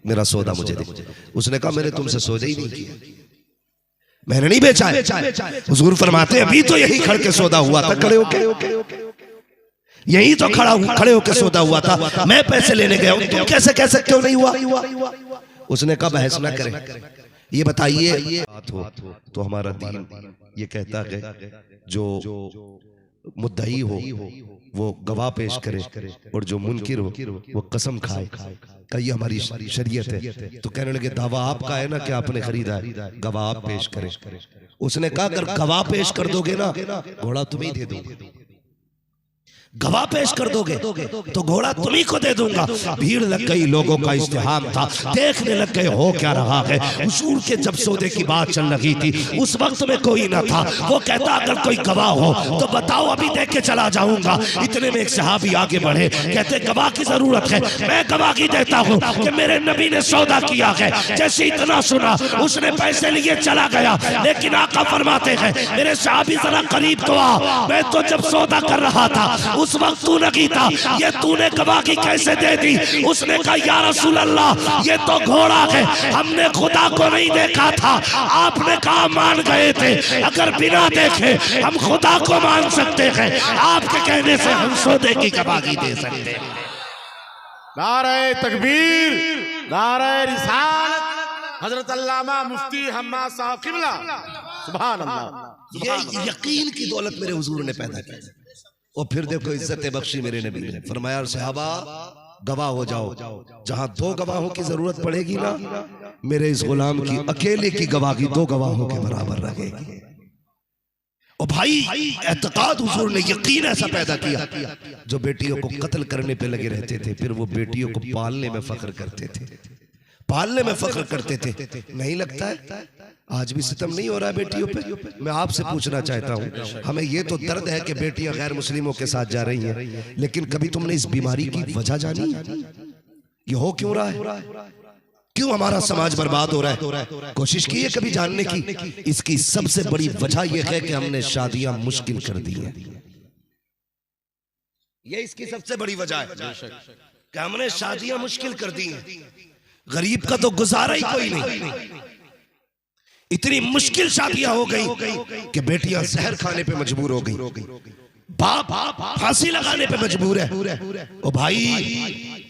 मेरा सौदा मुझे दे। उसने कहा मैंने तुमसे सौदा ही नहीं किया, मैंने नहीं बेचा है। हुजूर फरमाते अभी तो यही खड़ के सौदा हुआ था, खड़े होके यही तो खड़े होके सौदा हुआ था। मैं पैसे लेने गया हूं, तुम कैसे कह सकते हो नहीं हुआ? उसने कहा बहस ना करें, ये बताइए बात हो तो हमारा दीन ये कहता है जो मुद्दई हो वो गवाह पेश करे और जो मुनकिर हो वो कसम खाए। का ये हमारी शरीयत है। तो कहने लगे दावा आपका है ना कि आपने खरीदा है, गवाह आप पेश करें। उसने कहा अगर गवाह पेश कर दोगे ना घोड़ा तुम्हें ही दे दूंगा। गवाह पेश कर दोगे तो घोड़ा तुम्ही को दे दूंगा। भीड़ लग गई, लोगों का इज्तिहाम था, देखने लग गए हो क्या रहा है। हुजूर के जब सौदे की बात चल रही थी उस वक्त में कोई ना था। वो कहता अगर कोई गवाह हो तो बताओ, अभी देख के चला जाऊंगा। इतने में एक सहाबी आगे बढ़े, कहते गवाह की जरूरत है, मैं गवाही देता हूँ कि मेरे नबी ने सौदा किया है। जैसे इतना सुना उसने पैसे लिए चला गया, लेकिन आका फरमाते हैं मेरे सहाबी जरा करीब तो आ, मैं तो जब सौदा कर रहा था उस वक्त तू नहीं था, ये तूने गवाही कैसे दे दी। उसने कहा या रसूल अल्लाह ये तो घोड़ा है, हमने खुदा को नहीं देखा था, आपने कहा मान गए थे, अगर बिना देखे हम खुदा को मान सकते हैं, आपके कहने से हम सौदे की गवाही दे सकते हैं। नारे तकबीर, नारे रिसालत, हजरत अल्लामा मुफ्ती हम्मा साहब किबला, सुभान अल्लाह। ये यकीन की दौलत मेरे हुजूर ने पैदा की। और फिर देखो इज्जत बख्शी मेरे नबी ने फरमाया सहाबा गवाह हो जाओ, जहां दो गवाहों की जरूरत पड़ेगी ना, मेरे इस गुलाम की अकेले की गवाही दो गवाहों के बराबर रहेगी। और भाई एतकाद हुजूर ने यकीन ऐसा पैदा किया, जो बेटियों को कत्ल करने पे लगे रहते थे, फिर वो बेटियों को पालने में फख्र करते थे, पालने में फख्र करते थे। नहीं लगता है आज भी सितम नहीं हो रहा है बेटियों पे? मैं आपसे पूछना चाहता हूँ, हमें ये तो दर्द है कि बेटियां गैर मुस्लिमों के साथ जा रही हैं, लेकिन कभी तुमने इस बीमारी की वजह जानी? ये हो क्यों रहा है? क्यों हमारा समाज बर्बाद हो रहा है? कोशिश की है कभी जानने की? इसकी सबसे बड़ी वजह यह है कि हमने शादियां मुश्किल कर दी हैं। ये इसकी सबसे बड़ी वजह है कि हमने शादियां मुश्किल कर दी हैं। गरीब का तो गुजारा ही कोई नहीं। इतनी मुश्किल शादियां हो गई कि बेटियां जहर खाने पे मजबूर हो गई, बाप फांसी लगाने पे मजबूर है। ओ भाई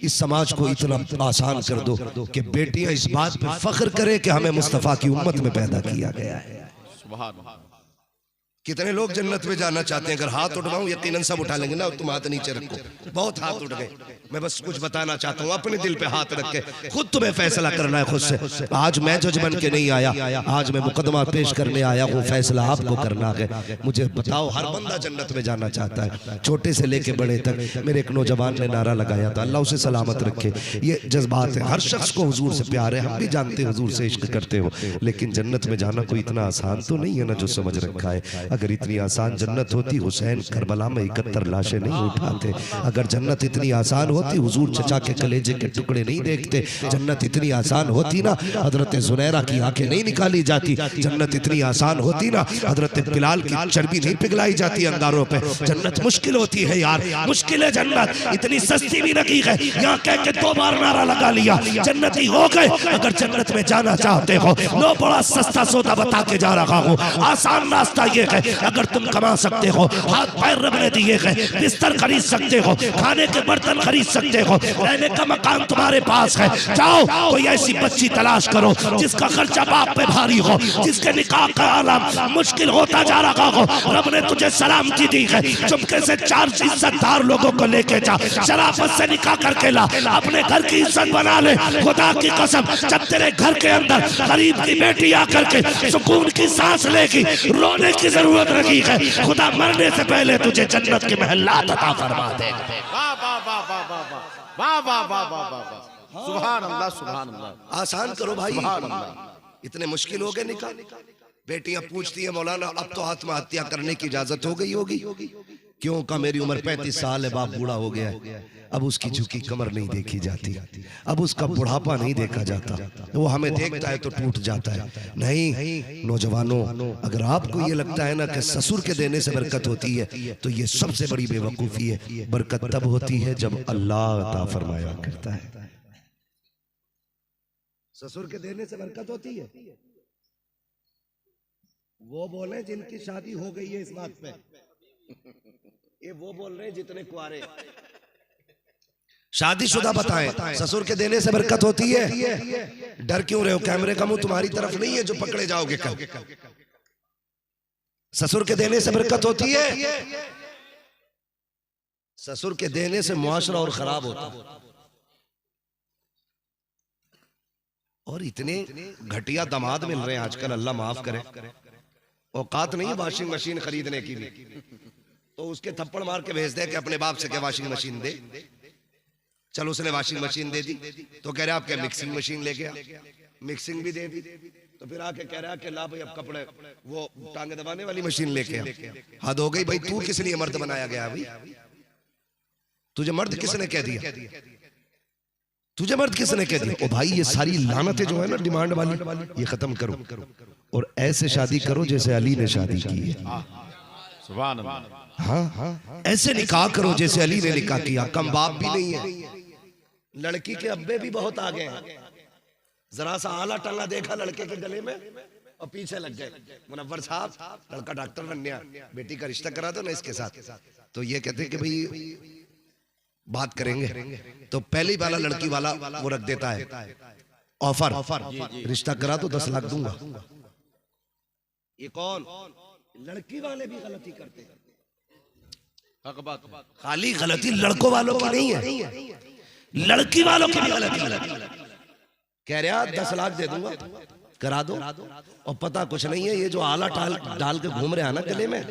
इस समाज को इतना आसान कर दो कि बेटियां इस बात पे फख्र करें कि हमें मुस्तफा की उम्मत में पैदा किया गया है। कितने लोग जन्नत में जाना चाहते हैं? अगर हाथ उठवाऊं यकीनन सब उठा लेंगे ना, तुम हाथ नीचे रखो। बहुत हाथ उठ गए। मैं बस कुछ बताना चाहता हूँ, अपने दिल पे हाथ रख के खुद तुम्हें फैसला करना है खुद से। आज मैं जज बन के नहीं आया, आज मैं मुकदमा पेश करने आया हूँ, फैसला आपको करना है। मुझे बताओ, हर बंदा जन्नत में जाना चाहता है, छोटे से लेके बड़े तक। मेरे एक नौजवान ने नारा लगाया था, अल्लाह उसे सलामत रखे। ये जज्बात है, हर शख्स को हुजूर से प्यार है, हम भी जानते हैं हुजूर से इश्क करते हो, लेकिन जन्नत में जाना कोई इतना आसान तो नहीं है ना जो समझ रखा है। अगर इतनी आसान जन्नत होती, हुसैन करबला में 71 लाशें नहीं उठाते। अगर जन्नत इतनी आसान होती, हुजूर चचा के कलेजे के टुकड़े नहीं देखते। जन्नत इतनी आसान होती ना, हजरत जुनैरा की आंखें नहीं निकाली जाती। जन्नत इतनी आसान होती ना, हजरत बिलाल की चर्बी नहीं पिघलाई जाती अंगारों पे। जन्नत मुश्किल होती है यार, मुश्किल है जन्नत, इतनी सस्ती भी नहीं है। यहाँ कह के 2 बार नारा लगा लिया, जन्नती हो गए। अगर जन्नत में जाना चाहते हो, लो बड़ा सस्ता सौदा बता के जा रहा हूँ। आसान रास्ता ये है, अगर तुम कमा सकते हो, हाथ पैर रगड़ने दिए गए, बिस्तर खरीद सकते हो, खाने के बर्तन खरीद सकते हो, रहने का मकान तुम्हारे पास है, जाओ कोई ऐसी बच्ची तलाश करो जिसका खर्चा बाप पे भारी हो, जिसके निकाह का आलम मुश्किल होता जा रहा हो। रब ने तुझे सलामती दी है, चुपके से 4 इज्जतदार लोगों को लेके जा, शराफत से निकाह करके ला, अपने घर की इज्जत बना ले। खुदा की कसम, जब तेरे घर के अंदर गरीब की बेटी आकर के सुकून की सांस लेगी, रोने की जरूरत नहीं है, खुदा मरने से पहले तुझे जन्नत के महल्लात अता फरमा देगा। वाह वाह वाह वाह वाह वाह वाह वाह वाह वाह, सुभान अल्लाह सुभान अल्लाह। आसान करो भाई, इतने मुश्किल हो गए निकाह। बेटियां पूछती है मौलाना अब तो आत्महत्या करने की इजाजत हो गई होगी? क्यों का मेरी उम्र 35 साल है, बाप बूढ़ा हो गया है, अब उसकी झुकी कमर नहीं देखी जाती, अब उसका बुढ़ापा नहीं देखा जाता, वो हमें देखता है तो टूट जाता है। नहीं नौजवानों, अगर आपको ये लगता है ना कि ससुर के देने से बरकत होती है, तो ये सबसे बड़ी बेवकूफी है। बरकत तब होती है जब अल्लाह अता फरमाया करता है। ससुर के देने से बरकत होती है। वो बोले जिनकी शादी हो गई है इस बात पे, ये वो बोल रहे हैं जितने कुआरे। शादीशुदा बताएं ससुर के देने से बरकत होती है? डर क्यों रहे हो? कैमरे का मुंह तुम्हारी तरफ नहीं है जो पकड़े जाओगे कल। ससुर के देने से बरकत होती है? ससुर के देने से मुआशरा और खराब होता है। और इतने घटिया दामाद मिल रहे हैं आजकल, अल्लाह माफ करे। औकात नहीं है वॉशिंग मशीन खरीदने की भी। तो उसके थप्पड़ मार के भेज दे कि अपने बाप से क्या वॉशिंग मशीन दे। चलो उसने वॉशिंग मशीन दे दी, तो कह रहा आपके मिक्सिंग मशीन ले गया, मिक्सिंग भी दे दी, तो फिर आके कह रहा कि ला भाई अब कपड़े वो टांगे दबाने वाली मशीन लेके आ। हद हो गई भाई, तू किस लिए मर्द बनाया गया भाई? तुझे मर्द किसने कह दिया? तुझे मर्द किसने कह दिया? ओ भाई ये सारी लानतें जो है ना डिमांड वाली, ये खत्म करो और ऐसे शादी करो जैसे अली ने शादी की है। सुभान अल्लाह। हाँ, ऐसे निकाह करो जैसे अली ने निकाह किया। कम बाप भी नहीं है, लड़की के अब्बे भी बहुत आगे हैं। जरा सा आला टंगा देखा लड़के के गले में और पीछे लग गए। मुनव्वर साहब, लड़का डॉक्टर बन गया, बेटी का रिश्ता करा दो ना इसके साथ। तो ये कहते कि भाई बात करेंगे, तो पहली वाला लड़की वाला वो रख देता है ऑफर, रिश्ता करा तो 10 लाख दूंगा। ये कौन? लड़की वाले भी गलती करते हैं। खाली गलती लड़कों वालों की नहीं है, लड़की वालों की भी गलती। कह रहा 10 लाख दे दूंगा, करा दो, और पता कुछ नहीं है। ये जो आला डाल के घूम रहा है ना गले में,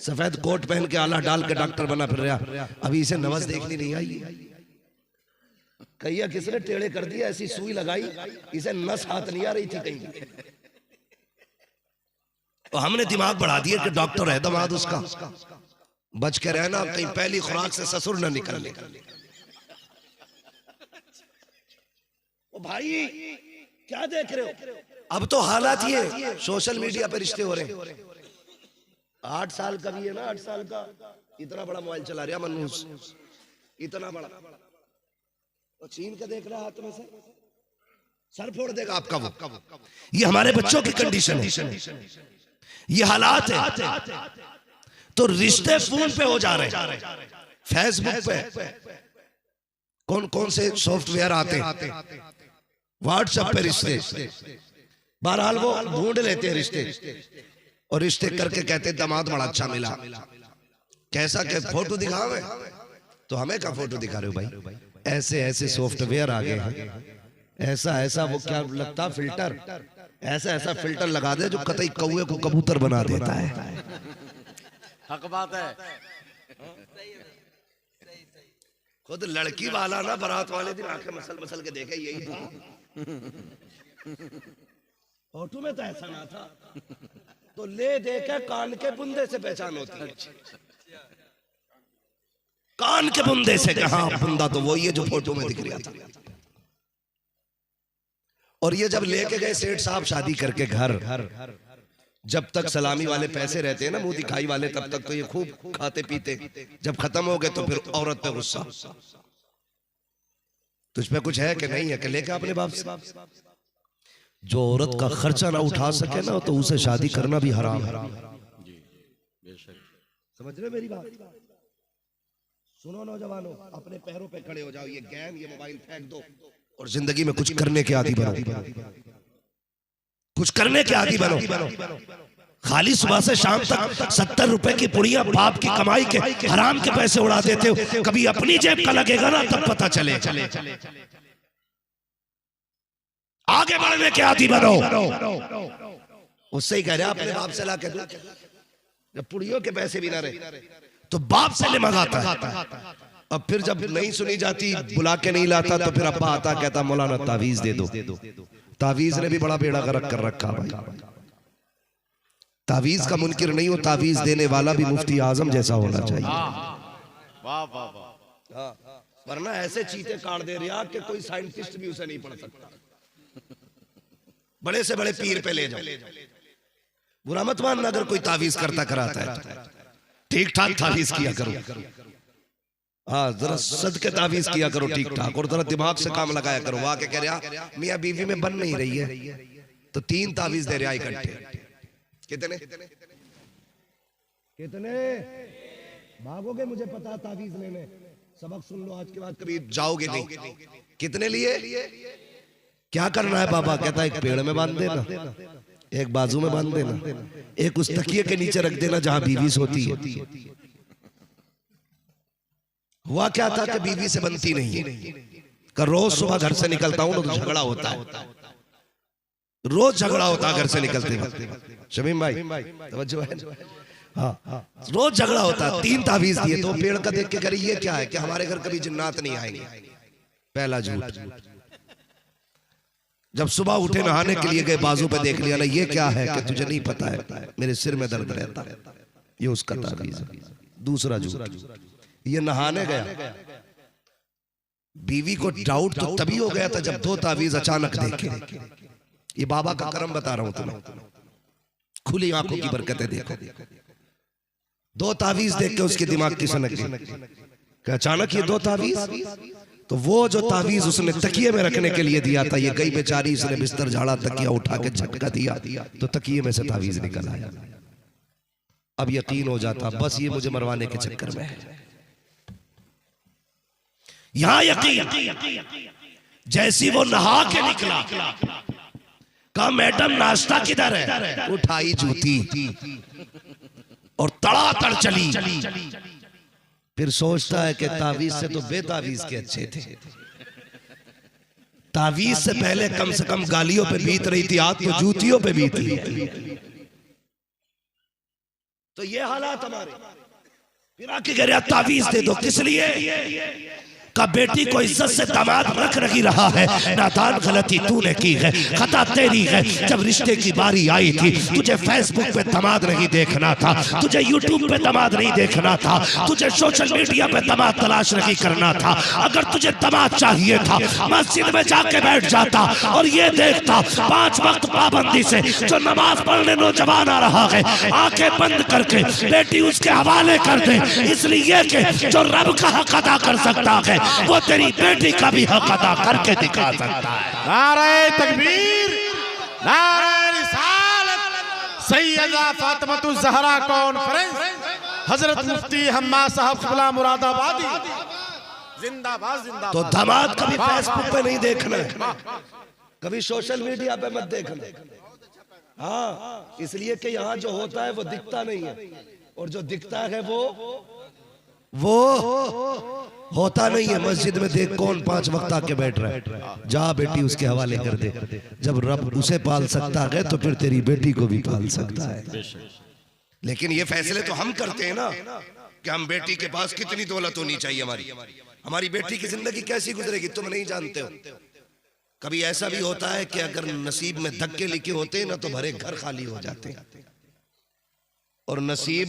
सफेद कोट पहन के आला डाल के डॉक्टर बना फिर रहा, अभी इसे नवज देखनी नहीं आई। कहिया किसने टेढ़े कर दिया, ऐसी सुई लगाई इसे नस हाथ नहीं आ रही थी कहीं, तो हमने दिमाग बढ़ा दिया कि डॉक्टर है दामाद उसका, बच के रहना कहीं पहली खुराक से ससुर न निकलने। ओ भाई क्या देख रहे हो? अब तो हालात ये सोशल मीडिया पे रिश्ते हो रहे हैं। 8 साल का भी है ना, 8 साल का, इतना बड़ा मोबाइल चला रहा मनूस, इतना बड़ा, और छीन के देख रहा हाथ में से, सर फोड़ देगा आपका वो। ये हमारे बच्चों की कंडीशन है, ये हालात है। तो रिश्ते फोन पे हो जा रहे हैं, फेसबुक पे कौन कौन से सॉफ्टवेयर आते हैं, व्हाट्सएप पे रिश्ते, बहरहाल वो ढूंढ लेते हैं रिश्ते, और रिश्ते करके कहते दामाद बड़ा अच्छा मिला। कैसा के फोटो दिखावे, तो हमें क्या फोटो दिखा रहे हो भाई? ऐसे ऐसे सॉफ्टवेयर आ गए हैं, ऐसा ऐसा वो क्या लगता फिल्टर, ऐसा ऐसा फिल्टर लगा दे जो कतई कौवे को कबूतर बना देता है। हक बात है। खुद लड़की वाला ना बारात वाले दिन आके मसल मसल के देखे, यही था फोटो में तो ऐसा ना था, तो ले देखे कान के बुंदे से पहचान होती है। कान के बुंदे से कहा बुंदा तो वही है जो फोटो में दिख रहा था। और ये जब लेके गए सेठ साहब शादी करके घर, जब तक सलामी वाले पैसे रहते हैं ना मुंह दिखाई वाले, तब तक तो ये खूब खाते पीते, जब खत्म हो गए तो फिर औरत पे गुस्सा, तुझ पे कुछ है कि नहीं है कि लेके अपने बाप से। जो औरत का खर्चा ना उठा सके ना, तो उसे शादी करना भी हराम है। समझ रहे मेरी बात? सुनो नौजवानों, अपने पैरों पे खड़े हो जाओ, ये गेम ये मोबाइल फेंक दो और जिंदगी में कुछ करने के आदी बनो, कुछ करने के आदी बनो। खाली सुबह से शाम तक 70 रुपए की पुड़िया बाप की कमाई के हराम के पैसे उड़ा देते हो, कभी अपनी जेब का लगेगा ना तब पता चले। आगे बढ़ने के आदी बनो। उससे ही कह रहे अपने बाप से ला के दो, जब पुड़ियों के पैसे भी ना रहे तो बाप से ले मंगाता है। अब फिर जब नहीं सुनी जाती, बुला के नहीं लाता, तो फिर अब्बा आता कहता मौलाना तावीज दे दो। तावीज ने भी बड़ा बेड़ा गर्क कर रखा भाई। तावीज का मुनकिर नहीं हो, तावीज देने वाला भी मुफ्ती आजम जैसा होना चाहिए। वाह वाह वाह। वरना ऐसे चीते काट दे रहा कि कोई साइंटिस्ट भी उसे नहीं पढ़ सकता। बड़े से बड़े पीर पे ले जाओ, बुरा मत मानना अगर कोई तावीज करता कराता है, ठीक ठाक तावीज किया करो। हाँ, जरा सदके तावीज किया करो ठीक ठाक, और जरा दिमाग से काम लगाया करो। वहां के कह रहा मियां बीवी में बन नहीं रही है, तो 3 तावीज दे रहा इकट्ठे। कितने कितने भागोगे? मुझे पता तावीज लेने। सबक सुन लो, आज के बाद कभी जाओगे नहीं। कितने लिए? क्या करना है बाबा? कहता है एक पेड़ में बांध देना, एक बाजू में बांध देना, एक उस तकिए के नीचे रख देना जहां बीवी सोती है। हुआ क्या था कि बीवी से बनती नहीं है। रोज सुबह घर से निकलता हूं तो झगड़ा होता है, रोज झगड़ा होता है घर से निकलते वक्त। शमीम भाई तवज्जो है। हाँ, रोज झगड़ा होता है। 3 तावीज दिए तो पेड़ का देख के करे ये क्या है कि हमारे घर कभी जिन्नात नहीं आएंगे। पहला झूठ। जब सुबह उठे नहाने के लिए गए, बाजू पे देख लिया ना, ये क्या है कि तुझे नहीं पता है, मेरे सिर में दर्द रहता है, ये उसका तावीज है। दूसरा झूठ, ये नहाने गया, बीवी को डाउट तो तभी हो गया था जब 2 तावीज अचानक देखे। ये बाबा का करम बता रहा हूं तुम्हें, खुली आंखों की बरकतें देखो। 2 तावीज देख के उसके दिमाग की सनक गई। अचानक ये 2 तावीज, तो वो जो तावीज उसने तकिए में रखने के लिए दिया था, ये गई बेचारी, इसने बिस्तर झाड़ा, तकिया उठा के झटका दिया तो तकिए में से तावीज निकल आया। अब यकीन हो जाता बस ये मुझे मरवाने के चक्कर में है। यहां यकीन, जैसी वो नहा के निकला, कहा मैडम नाश्ता किधर है, उठाई जूती और तड़ातड़ चली। फिर सोचता है कि तावीज से तो बेतावीज के अच्छे थे। तावीज से पहले कम से कम गालियों पे बीत रही थी, आज तो जूतियों पे बीत रही है। तो ये हालात हमारे। फिर आके कह रहा तावीज दे दो, किस लिए? का बेटी को इज्जत से दामाद रख नहीं रहा है, नादान गलती तूने की है, खता तेरी है। जब रिश्ते की बारी आई थी, तुझे फेसबुक पे दामाद नहीं देखना था, तुझे यूट्यूब पे दामाद नहीं देखना था, तुझे सोशल मीडिया पे दामाद तलाश नहीं करना था। अगर तुझे दामाद चाहिए था, मस्जिद में जाके बैठ जाता और ये देखता 5 वक्त पाबंदी से जो नमाज पढ़ने नौजवान आ रहा है, आंखें बंद करके बेटी उसके हवाले कर दे, इसलिए कि जो रब का हक अदा कर सकता है वो तेरी बेटी का भी हक अदा करके दिखा सकता है। नारे तकबीर, नारे रिसालत, सैयदा फातिमा ज़हरा कॉन्फ्रेंस, हजरत मुफ्ती हम्मा साहब क़िबला मुरादाबादी, जिंदाबाद जिंदाबाद। तो दामाद कभी फेसबुक पे नहीं देखना है, कभी सोशल मीडिया पे मत देखना। हाँ, इसलिए कि यहाँ जो होता है वो दिखता नहीं है, और जो दिखता है वो होता नहीं है। मस्जिद में देख कौन 5 वक्त आके बैठ रहा है, जा बेटी उसके हवाले कर दे। जब रब उसे पाल सकता है तो फिर तेरी बेटी को भी पाल सकता है। लेकिन ये फैसले तो हम करते हैं ना कि हम बेटी के पास कितनी दौलत होनी चाहिए, हमारी बेटी की जिंदगी कैसी गुजरेगी तुम नहीं जानते हो। कभी ऐसा भी होता है कि अगर नसीब में धक्के लिखे होते हैं ना तो भरे घर खाली हो जाते हैं, और नसीब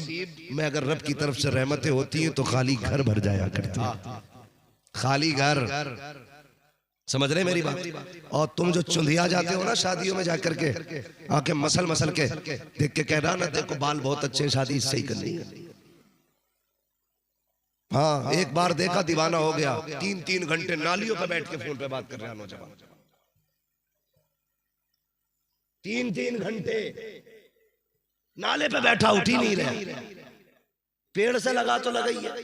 में अगर रब की तरफ से रहमतें होती हैं तो खाली घर भर जाया करते हैं। खाली घर, समझ रहे मेरी बात? और तुम जो चुंधिया जाते हो ना शादियों में जाकर के, आके मसल मसल के देख के कह रहा ना देखो बाल बहुत अच्छे, शादी इससे ही करनी है। हाँ, एक बार देखा दीवाना हो गया, 3-3 घंटे नालियों पे बैठ के फोन पे बात कर रहा है नौजवान। 3-3 घंटे नाले पे बैठा, उठ ही नहीं रहा। पेड़ से लगा तो लगा ही है,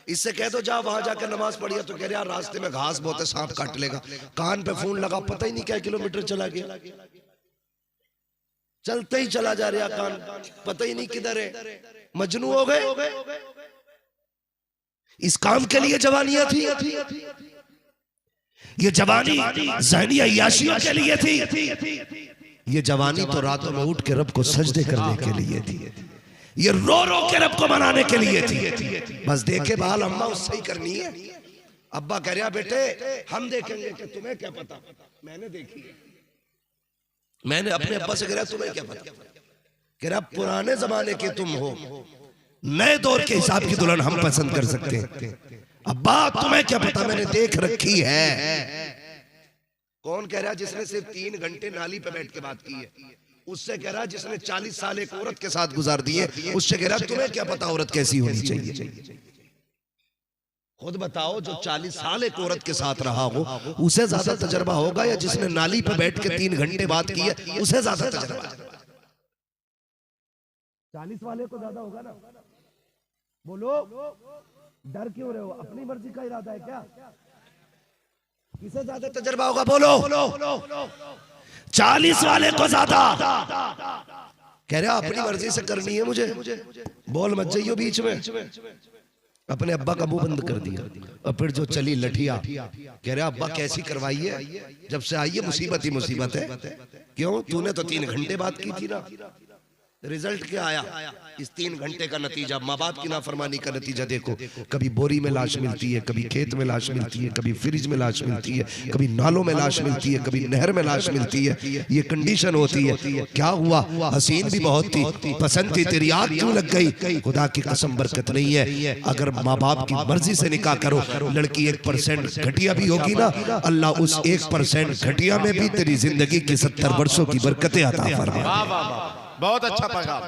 इससे कह दो जा वहां जाकर नमाज पढ़िया तो कह रहे यार रास्ते में घास बहुत है, सांप काट लेगा। कान पे फोन लगा, पता ही नहीं क्या किलोमीटर चला गया, चलते ही चला जा रहा कान, पता ही नहीं किधर है। मजनू हो गए। इस काम के लिए जवानियां थी, ये जवानी ज़हनी अय्याशियों के लिए थी। ये जवानी तो रातों में उठ के रब को सजदे करने के लिए थी, ये रो रो के रब को मनाने के लिए थी। बस देखे बाल अम्मा उससे ही करनी है। अब्बा कह रहा बेटे हम देखेंगे कि तुम्हें क्या पता, मैंने देखी है। मैंने अपने अब्बा से कह रहा तुम्हें क्या पता, कह रहा पुराने जमाने के तुम हो, नए दौर के हिसाब की दुल्हन हम पसंद कर सकते हैं। अब्बा तुम्हें क्या पता, मैंने देख रखी है। कौन कह रहा जिसने सिर्फ 3 घंटे नाली पे बैठ के बात की है, उससे कह रहा जिसने 40 साल एक औरत के साथ गुजार दिए, उससे कह रहा तुम्हें क्या पता औरत कैसी होनी चाहिए। खुद बताओ, जो 40 साल एक औरत के साथ रहा हो उसे ज्यादा तजर्बा होगा, या जिसने नाली पे बैठ के 3 घंटे बात की है उसे ज्यादा तजर्बा? 40 वाले को ज्यादा होगा ना। बोलो, डर क्यों रहे हो? अपनी मर्जी का इरादा है क्या? किसे ज्यादा तजर्बा होगा? बोलो। 40 वाले को ज्यादा। कह रहा अपनी मर्जी से करनी है मुझे, बोल मत जाइयो बीच में। अपने अब्बा का मुंह बंद कर दिया, और फिर जो चली लठिया, कह रहा अब्बा कैसी करवाई है, जब से आई है मुसीबत ही मुसीबत है। क्यों? तूने तो 3 घंटे बात की थी ना। रिजल्ट क्या आया? इस 3 घंटे का नतीजा, माँ बाप की नाफरमानी का नतीजा देखो। कभी बोरी में लाश मिलती है, कभी खेत में लाश मिलती है, कभी फ्रिज में लाश मिलती है, कभी नालों में लाश मिलती है, कभी नहर में लाश मिलती है। ये कंडीशन होती है। क्या हुआ? हसीन भी बहुत थी, पसंद थी, तेरी आग क्यों लग गई? खुदा की कसम बरकत नहीं है। अगर माँ बाप की मर्जी से निकाह करो, लड़की 1% घटिया भी होगी ना, अल्लाह उस 1% घटिया में भी तेरी जिंदगी की 70 वर्षों की बरकतें अता फरमाए। बहुत अच्छा पैगाम,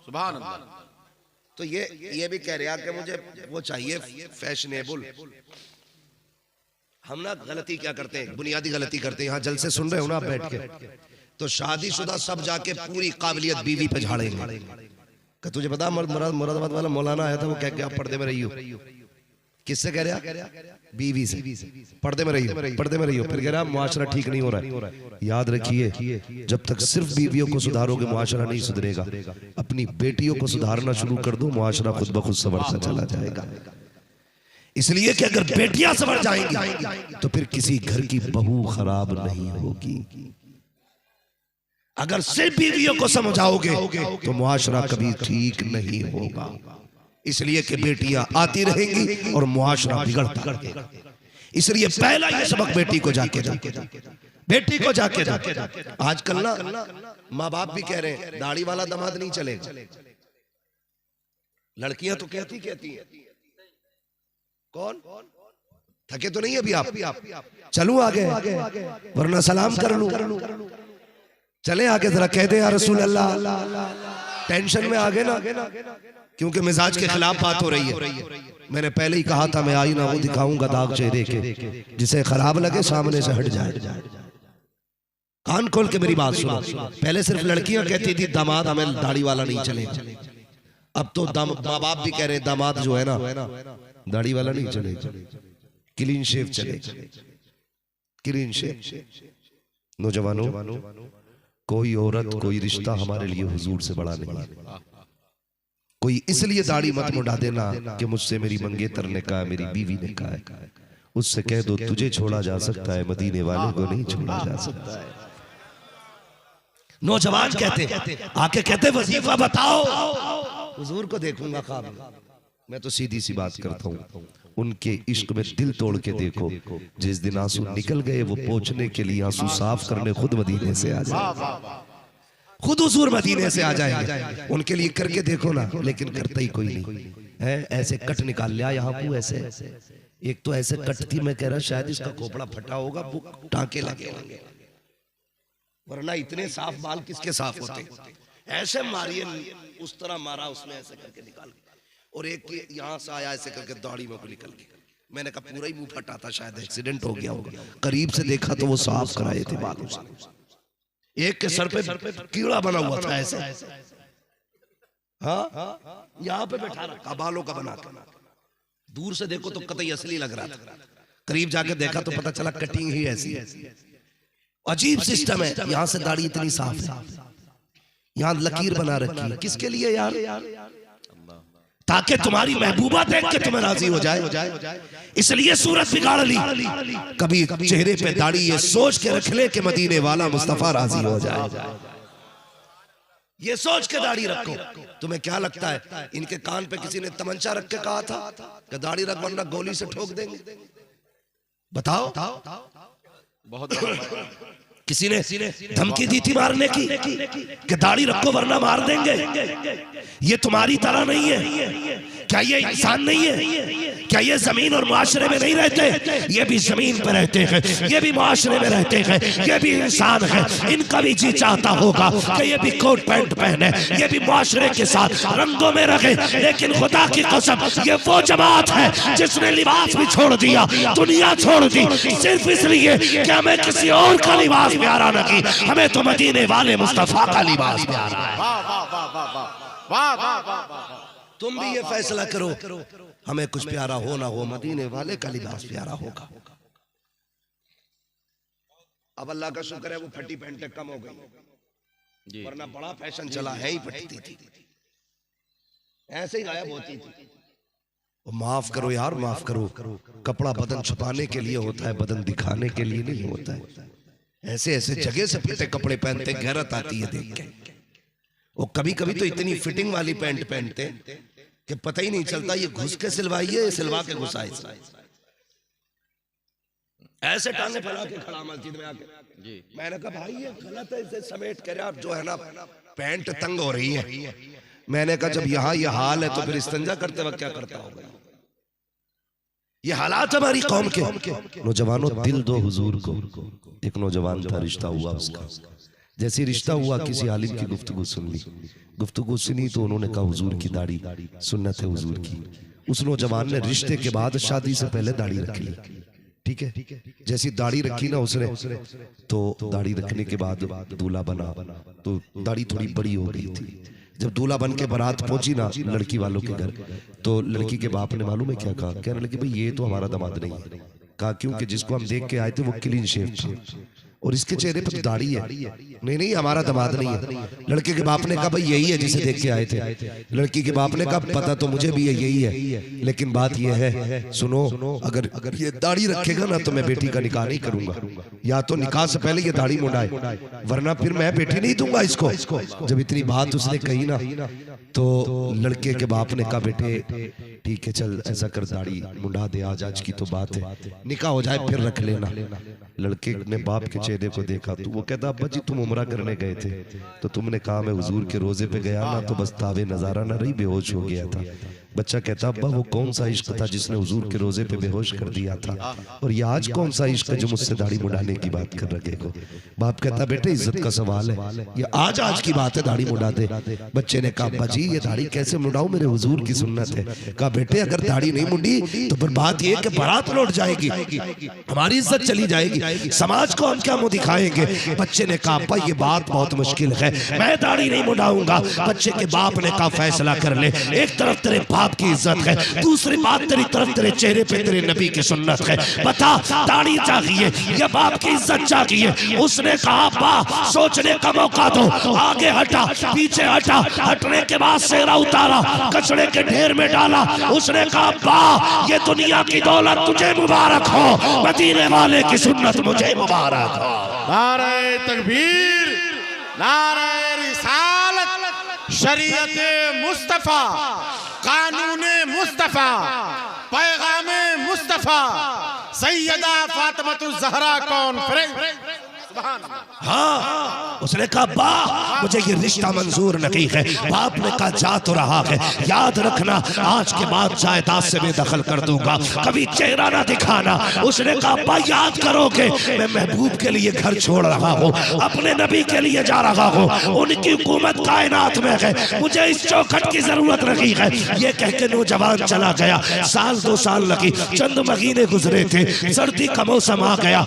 सुभान अल्लाह। तो ये भी कह रहे हैं कि मुझे वो चाहिए फैशनेबल। हम ना गलती क्या करते हैं, बुनियादी गलती करते हैं। यहाँ जलसे सुन रहे हो ना आप बैठ के, तो शादीशुदा सब जाके पूरी काबिलियत बीवी पे झाड़ेंगे। कि तुझे पता मुरादाबाद वाला मौलाना आया था, वो कह के आप पर्दे में रही हो। किससे कह रहा? बीवी से। पर्दे में रही हो, पर्दे में रही हो। फिर कह रहा मुआशरा ठीक नहीं हो रहा है। याद रखिए, जब तक सिर्फ बीवियों को सुधारोगे मुआशरा नहीं सुधरेगा। अपनी बेटियों को सुधारना शुरू कर दो, मुआशरा खुद ब खुद संवरता चला जाएगा। इसलिए कि अगर बेटियां संवर जाएंगी तो फिर किसी घर की बहू खराब नहीं होगी। अगर सिर्फ बीवियों को समझाओगे तो मुआशरा कभी ठीक नहीं होगा। इसलिए कि बेटियां आती रहेंगी और मुआशरा बिगड़ता रहेगा। इसलिए पहला ये सबक बेटी को जाके बेटी को जाके आजकल ना माँ बाप भी कह रहे हैं दाढ़ी वाला दामाद नहीं चलेगा। लड़कियां तो कहती हैं। कौन थके तो नहीं अभी आप? चलूं आगे वरना सलाम कर लूं। चले आगे जरा कह दे या रसूल अल्लाह। टेंशन में आगे ना, क्योंकि मिजाज के खिलाफ बात हो रही है। मैंने पहले ही कहा था मैं आईना वो दिखाऊंगा दाग चेहरे के, जिसे खराब लगे सामने से हट जाए। कान खोल के मेरी बात सुनो। पहले सिर्फ लड़कियां कहती थी दामाद हमें दाढ़ी वाला नहीं चलेगा। अब तो माँ बाप भी कह रहे हैं दामाद जो है ना दाढ़ी वाला नहीं चलेगा, क्लीन शेव चलेगा। Clean shave. नौजवानों, कोई औरत कोई रिश्ता हमारे लिए हुजूर से बड़ा नहीं। कोई इसलिए दाढ़ी मत मुड़ा देना कि मुझसे मेरी मंगेतर ने कहा, मेरी बीवी ने कहा है। उससे कह दो तुझे छोड़ा जा सकता है, मदीने वाले को नहीं छोड़ा जा सकता है। नौजवान कहते आके कहते वजीफा बताओ, हुजूर को देखूंगा ख्वाब में। मैं तो सीधी सी बात करता हूँ, उनके इश्क में दिल तोड़ के देखो। जिस दिन आंसू निकल गए वो पोंछने के लिए आंसू साफ करने खुद मदीने से आ जाए, खुद हुजूर मदीने से आ जाएंगे। उनके लिए करके देखो ना, लेकिन करता ही कोई नहीं है। ऐसे कट निकाल लिया यहाँ को, ऐसे एक तो ऐसे कटती, मैं कह रहा शायद इसका खोपड़ा फटा होगा, वो टांके लगे होंगे, वरना इतने साफ बाल किसके साफ होते। ऐसे मारिए, उस तरह मारा उसने ऐसे करके निकाल, और एक यहाँ से आया ऐसे करके दाढ़ी में निकल गया। मैंने कहा पूरा ही मुंह फटा था, शायद एक्सीडेंट हो गया होगा। करीब से देखा तो वो साफ कराए थे बालों से। एक के सर पे कीड़ा बना हुआ था ऐसे, हाँ यहाँ पे बैठा रखा बालों का बना कर। दूर से देखो तो कतई असली लग रहा था, करीब जाके देखा तो पता चला कटिंग ही ऐसी है। अजीब सिस्टम है। यहाँ से दाढ़ी इतनी साफ है, यहाँ लकीर बना रखी है। किसके लिए यार? ताकि तुम्हारी महबूबा देख के तुम्हें राजी हो जाए। इसलिए सूरत बिगाड़ ली। कभी चेहरे पे दाढ़ी ये सोच के रख ले कि मदीने वाला मुस्तफा राजी हो जाए, ये सोच के दाढ़ी रखो। तुम्हें क्या लगता है इनके कान पे किसी ने तमंचा रख के कहा था कि दाढ़ी रख वरना गोली से ठोक देंगे? बताओ। बहुत किसी ने धमकी दी थी मारने की कि दाढ़ी रखो वरना मार देंगे? ये तुम्हारी तरह नहीं है। क्या ये इंसान नहीं है? क्या ये जमीन और मुआशरे में नहीं रहते? ये भी जमीन पर रहते हैं, ये भी मुआशरे में रहते हैं, ये भी इंसान है। इनका भी जी चाहता होगा कि ये भी कोट पैंट पहने, ये भी मुआशरे के साथ रंगों में रहे। लेकिन खुदा की कसम ये वो जमात है जिसने लिबास भी छोड़ दिया, दुनिया छोड़ दी, सिर्फ इसलिए कि हमें किसी और का लिबास प्यारा नहीं, हमें तो मदीने वाले मुस्तफा का लिबास प्यारा है। वाह वाह वाह। तुम भी ये फैसला करो, हमें कुछ प्यारा हो ना हो, मदीने वाले का लिबास प्यारा होगा। अब अल्लाह का शुक्र है वो फटी पैंटें कम हो गई, वरना बड़ा फैशन चला है ही फटती थी, ऐसे ही गायब होती थी। माफ करो यार, माफ करो। कपड़ा बदन छुपाने के लिए होता है, बदन दिखाने के लिए नहीं होता है। ऐसे ऐसे जगह से फटे कपड़े पहनते, गैरत आती है देख के। वो कभी कभी तो इतनी फिटिंग वाली पैंट पहनते कि पता ही नहीं चलता ये घुस के सिलवाई है, सिलवा के घुसाई। ऐसे टांगे फैला के खड़ा मस्जिद में आके जी। मैंने कहा भाई ये गलत है, इसे समेट कर आप जो है ना पैंट तंग हो रही है। मैंने कहा जब यहाँ ये हाल है तो फिर इस्तिंजा करते वक्त क्या करता होगा। ये हालात हमारी कौम के। नौजवानों दिल दो हुजूर को। एक नौजवान था, रिश्ता हुआ उसका। जैसे रिश्ता हुआ किसी आलिम की गुफ्तगू सुन ली। गुफ्तगू सुनी तो उन्होंने कहा हुजूर की दाढ़ी सुन्नत है हुजूर की। उस नौजवान ने रिश्ते के बाद शादी से पहले दाढ़ी रख ली। ठीक है, जैसी दाढ़ी रखी ना उसने तो दाढ़ी रखने के बाद दूल्हा बना तो दाढ़ी थोड़ी बड़ी हो गई थी। जब दूल्हा बन के बारात पहुंची ना लड़की वालों के घर तो लड़की के बाप ने मालूम है क्या कहा, कहने लगे भाई ये तो हमारा दामाद नहीं है। कहा क्योंकि जिसको हम देख के आए थे वो क्लीन शेव था और इसके चेहरे पर दाढ़ी है। नहीं हमारा दामाद नहीं है। लड़के के बाप ने कहा भाई यही है जिसे देख के आए थे। लड़की के बाप ने कहा पता तो मुझे भी यही है, लेकिन बात यह है सुनो, अगर ये दाढ़ी रखेगा ना तो मैं बेटी का निकाह नहीं करूंगा। या तो निकाह से पहले ये दाढ़ी मुंडाए, वरना फिर मैं बेटी नहीं दूंगा इसको। जब इतनी बात उसने कही ना तो लड़के के बाप ने कहा बेटे ठीक है चल ऐसा कर दाढ़ी मुंडा दे, आज की तो बात है, निकाह हो जाए फिर रख लेना। लड़के ने बाप के चेहरे को देखा तो वो कहता अब्बा जी तुम उम्रा करने गए थे तो तुमने कहा मैं हुजूर के रोजे पे गया ना तो बस तावे नजारा ना रही, बेहोश हो गया था। बच्चा कहता अब्बा वो कौन सा इश्क था जिसने हुजूर के रोजे पे बेहोश कर दिया था, और ये आज कौन सा इश्क है जो मुझसे दाढ़ी मुंडाने की बात कर रखे को। बाप कहता बेटे इज्जत का सवाल है, ये आज की बात है दाढ़ी मुंडा दे। बच्चे ने कहा अब्बा जी ये दाढ़ी कैसे मुंडाऊं, मेरे हुजूर की सुन्नत है। कहा बेटे अगर दाढ़ी नहीं मुंडी तो फिर बात ये कि बारात लौट जाएगी, हमारी इज्जत चली जाएगी, समाज को हम क्या मुंह दिखाएंगे। बच्चे ने कहा अब्बा ये बात बहुत मुश्किल है, मैं दाढ़ी नहीं मुंडाऊंगा। बच्चे के बाप ने कहा फैसला कर ले, एक तरफ तेरे बाप की इज्जत है, दूसरी बात तेरी तरफ तेरे चेहरे पे तेरे नबी की सुन्नत है, बता दाढ़ी चाहिए या बाप की इज्जत चाहिए। उसने कहा अब्बा सोचने का मौका दो। आगे हटा, पीछे हटा, हटने के बाद सेहरा उतारा, कचड़े के ढेर में डाला। उसने कहा अब्बा ये दुनिया की दौलत तुझे मुबारक हो, मदीने वाले की सुन्नत मुझे मुबारक हो। नारे तकबीर, नारे रिसालत, शरीयत मुस्तफा, कानूने मुस्तफा, पैगामे मुस्तफा, सैयदा फातिमातुज़ ज़हरा कॉन्फ्रेंस। हाँ उसने कहा बा मुझे ये रिश्ता मंजूर नहीं है। बाप ने कहा जा तो रहा है, याद रखना आज के बाद जायदाद से मैं दखल कर दूंगा, कभी चेहरा ना दिखाना। उसने कहा बा याद करोगे मैं महबूब के लिए घर छोड़ रहा हूँ, अपने नबी के लिए जा रहा हूँ, उनकी हुकूमत कायनात में है, मुझे इस चौखट की जरूरत नहीं है। ये कह के नौजवान चला गया। साल 2 साल लगी, चंद महीने गुजरे थे, सर्दी का मौसम आ गया।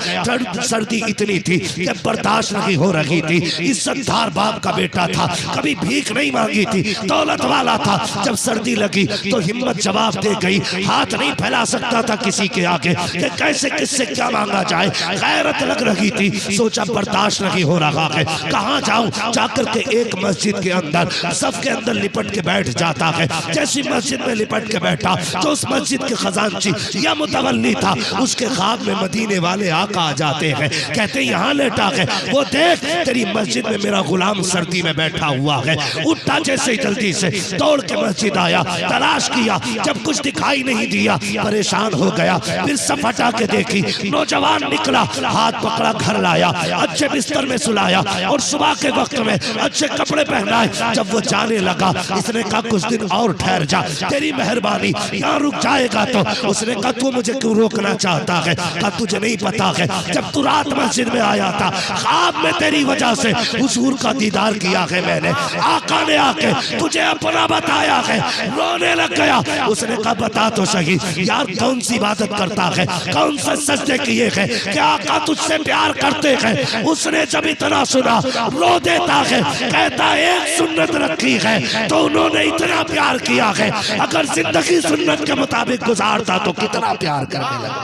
सर्दी इतनी थी कि बर्दाश्त नहीं हो रही थी। इज्जतदार बाप का बेटा था, कभी भीख नहीं मांगी थी, दौलत वाला था। जब सर्दी लगी तो हिम्मत जवाब दे गई, हाथ नहीं फैला सकता था किसी के आगे कि कैसे किससे क्या मांगा जाए, गैरत लग रही थी। सोचा बर्दाश्त नहीं हो रहा है, कहाँ जाऊं। जाकर के एक मस्जिद के अंदर सफ के अंदर लिपट के बैठ जाता है। जैसी मस्जिद में लिपट के बैठा तो उस मस्जिद के खजांची या मुतवल्ली था, उसके ख्वाब में मदीने वाले आका आ जाते हैं, कहते यहाँ लेटा है, वो देख तेरी मस्जिद में मेरा गुलाम सर्दी में बैठा हुआ है। उठा जैसे ही जल्दी से दौड़ के मस्जिद आया, तलाश किया, जब कुछ दिखाई नहीं दिया परेशान हो गया। फिर सफ हटा के देखी, नौजवान निकला, हाथ पकड़ा घर लाया, अच्छे बिस्तर में सुलाया और सुबह के वक्त में अच्छे कपड़े पहनाए। जब वो जाने लगा इसने कहा कुछ दिन और ठहर जा, तेरी मेहरबानी, यहाँ रुक जाएगा तो। उसने कहा तू मुझे क्यों रोकना चाहता है। कहा तुझे नहीं पता है जब तू रात मस्जिद में आया था ख्वाब में तेरी वजह से हुजूर का दीदार किया है मैंने, आका ने आके तुझे अपना बताया है, रोने लग गया। उसने कहा बता तो सही यार कौन सी इबादत करता है, कौन से सजदे किए हैं, क्या आका तुझसे प्यार करते हैं। उसने जब इतना सुना रो देता है, कहता एक सुन्नत रखी है तो उन्होंने इतना प्यार किया है, अगर जिंदगी सुन्नत के मुताबिक गुजारता तो कितना प्यार करने लगा।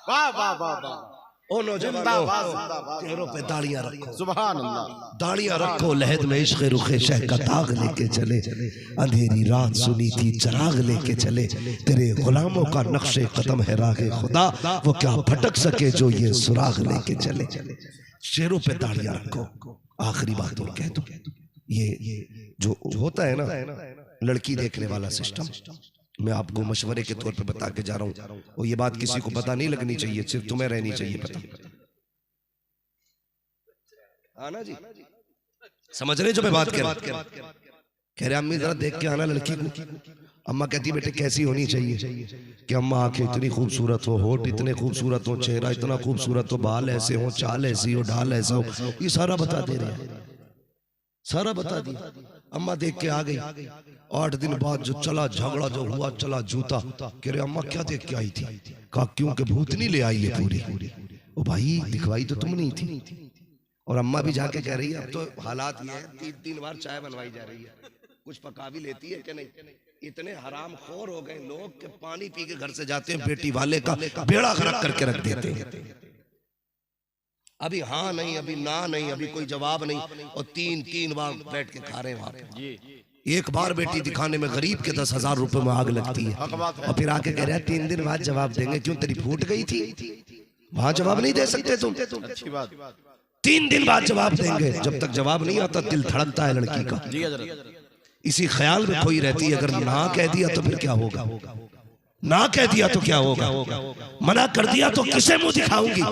वाह वाह वाह वाह। चेहरों पे दाढ़ियां रखो, सुभान अल्लाह, दाढ़ियां रखो। लहद में इश्क़ रुखे शह का दाग लेके चले, अंधेरी रात सुनी थी चराग लेके चले, तेरे गुलामों का नक्शे कदम है राहे खुदा, वो क्या भटक सके जो ये सुराग लेके चले। चेहरों पे दाढ़ियां रखो। आखिरी बात और कह दो, ये जो होता है ना लड़की देखने वाला सिस्टम, मैं आपको मशवरे के तौर पे बता के जा रहा हूँ, और ये बात किसी को पता नहीं लगनी चाहिए, सिर्फ तुम्हें रहनी चाहिए पता। हाँ ना जी, समझ रहे जो मैं बात कह रहे अम्मी जरा देख के आना लड़की को। अम्मा कहती बेटे कैसी होनी चाहिए कि अम्मा आंखें इतनी खूबसूरत हो, होठ इतने खूबसूरत हो, चेहरा इतना खूबसूरत हो, बाल ऐसे हो, चाल ऐसी हो, ढाल ऐसा हो, ये सारा बता दे रहे हैं, सारा बता दिया। अम्मा देख के आ गई। 8 दिन बाद जो चला झगड़ा जो हुआ, चला जूता, कह रहे अम्मा क्या देख के आई थी? कहा क्यों के भूतनी ले आई है पूरी। ओ भाई दिखवाई तो तुम नहीं थी। और अम्मा भी जाके कह रही है अब तो हालात ये है 3 बार चाय बनवाई जा रही है, कुछ पका भी लेती है कि नहीं। इतने हराम खोर हो गए लोग कि पानी पी के घर से जाते हैं, बेटी वाले का बेड़ा गर्क करके रख देते हैं। अभी हाँ नहीं, अभी ना नहीं, अभी कोई जवाब नहीं, और 3 बार बैठ के खा रहे हैं वहां पे। एक बार बेटी दिखाने में गरीब के 10,000 रुपए में आग लगती है, और फिर आके कह रहा है 3 दिन बाद जवाब देंगे। क्यों तेरी फूट गई थी? वहां जवाब नहीं दे सकते तुम? अच्छी बात, 3 दिन बाद जवाब देंगे। जब तक जवाब नहीं आता दिल धड़कता है लड़की का, इसी ख्याल में खोई रहती है। अगर ना कह दिया तो फिर क्या होगा? ना कह दिया तो क्या होगा? मना कर दिया तो किसे मुंह दिखाऊंगी?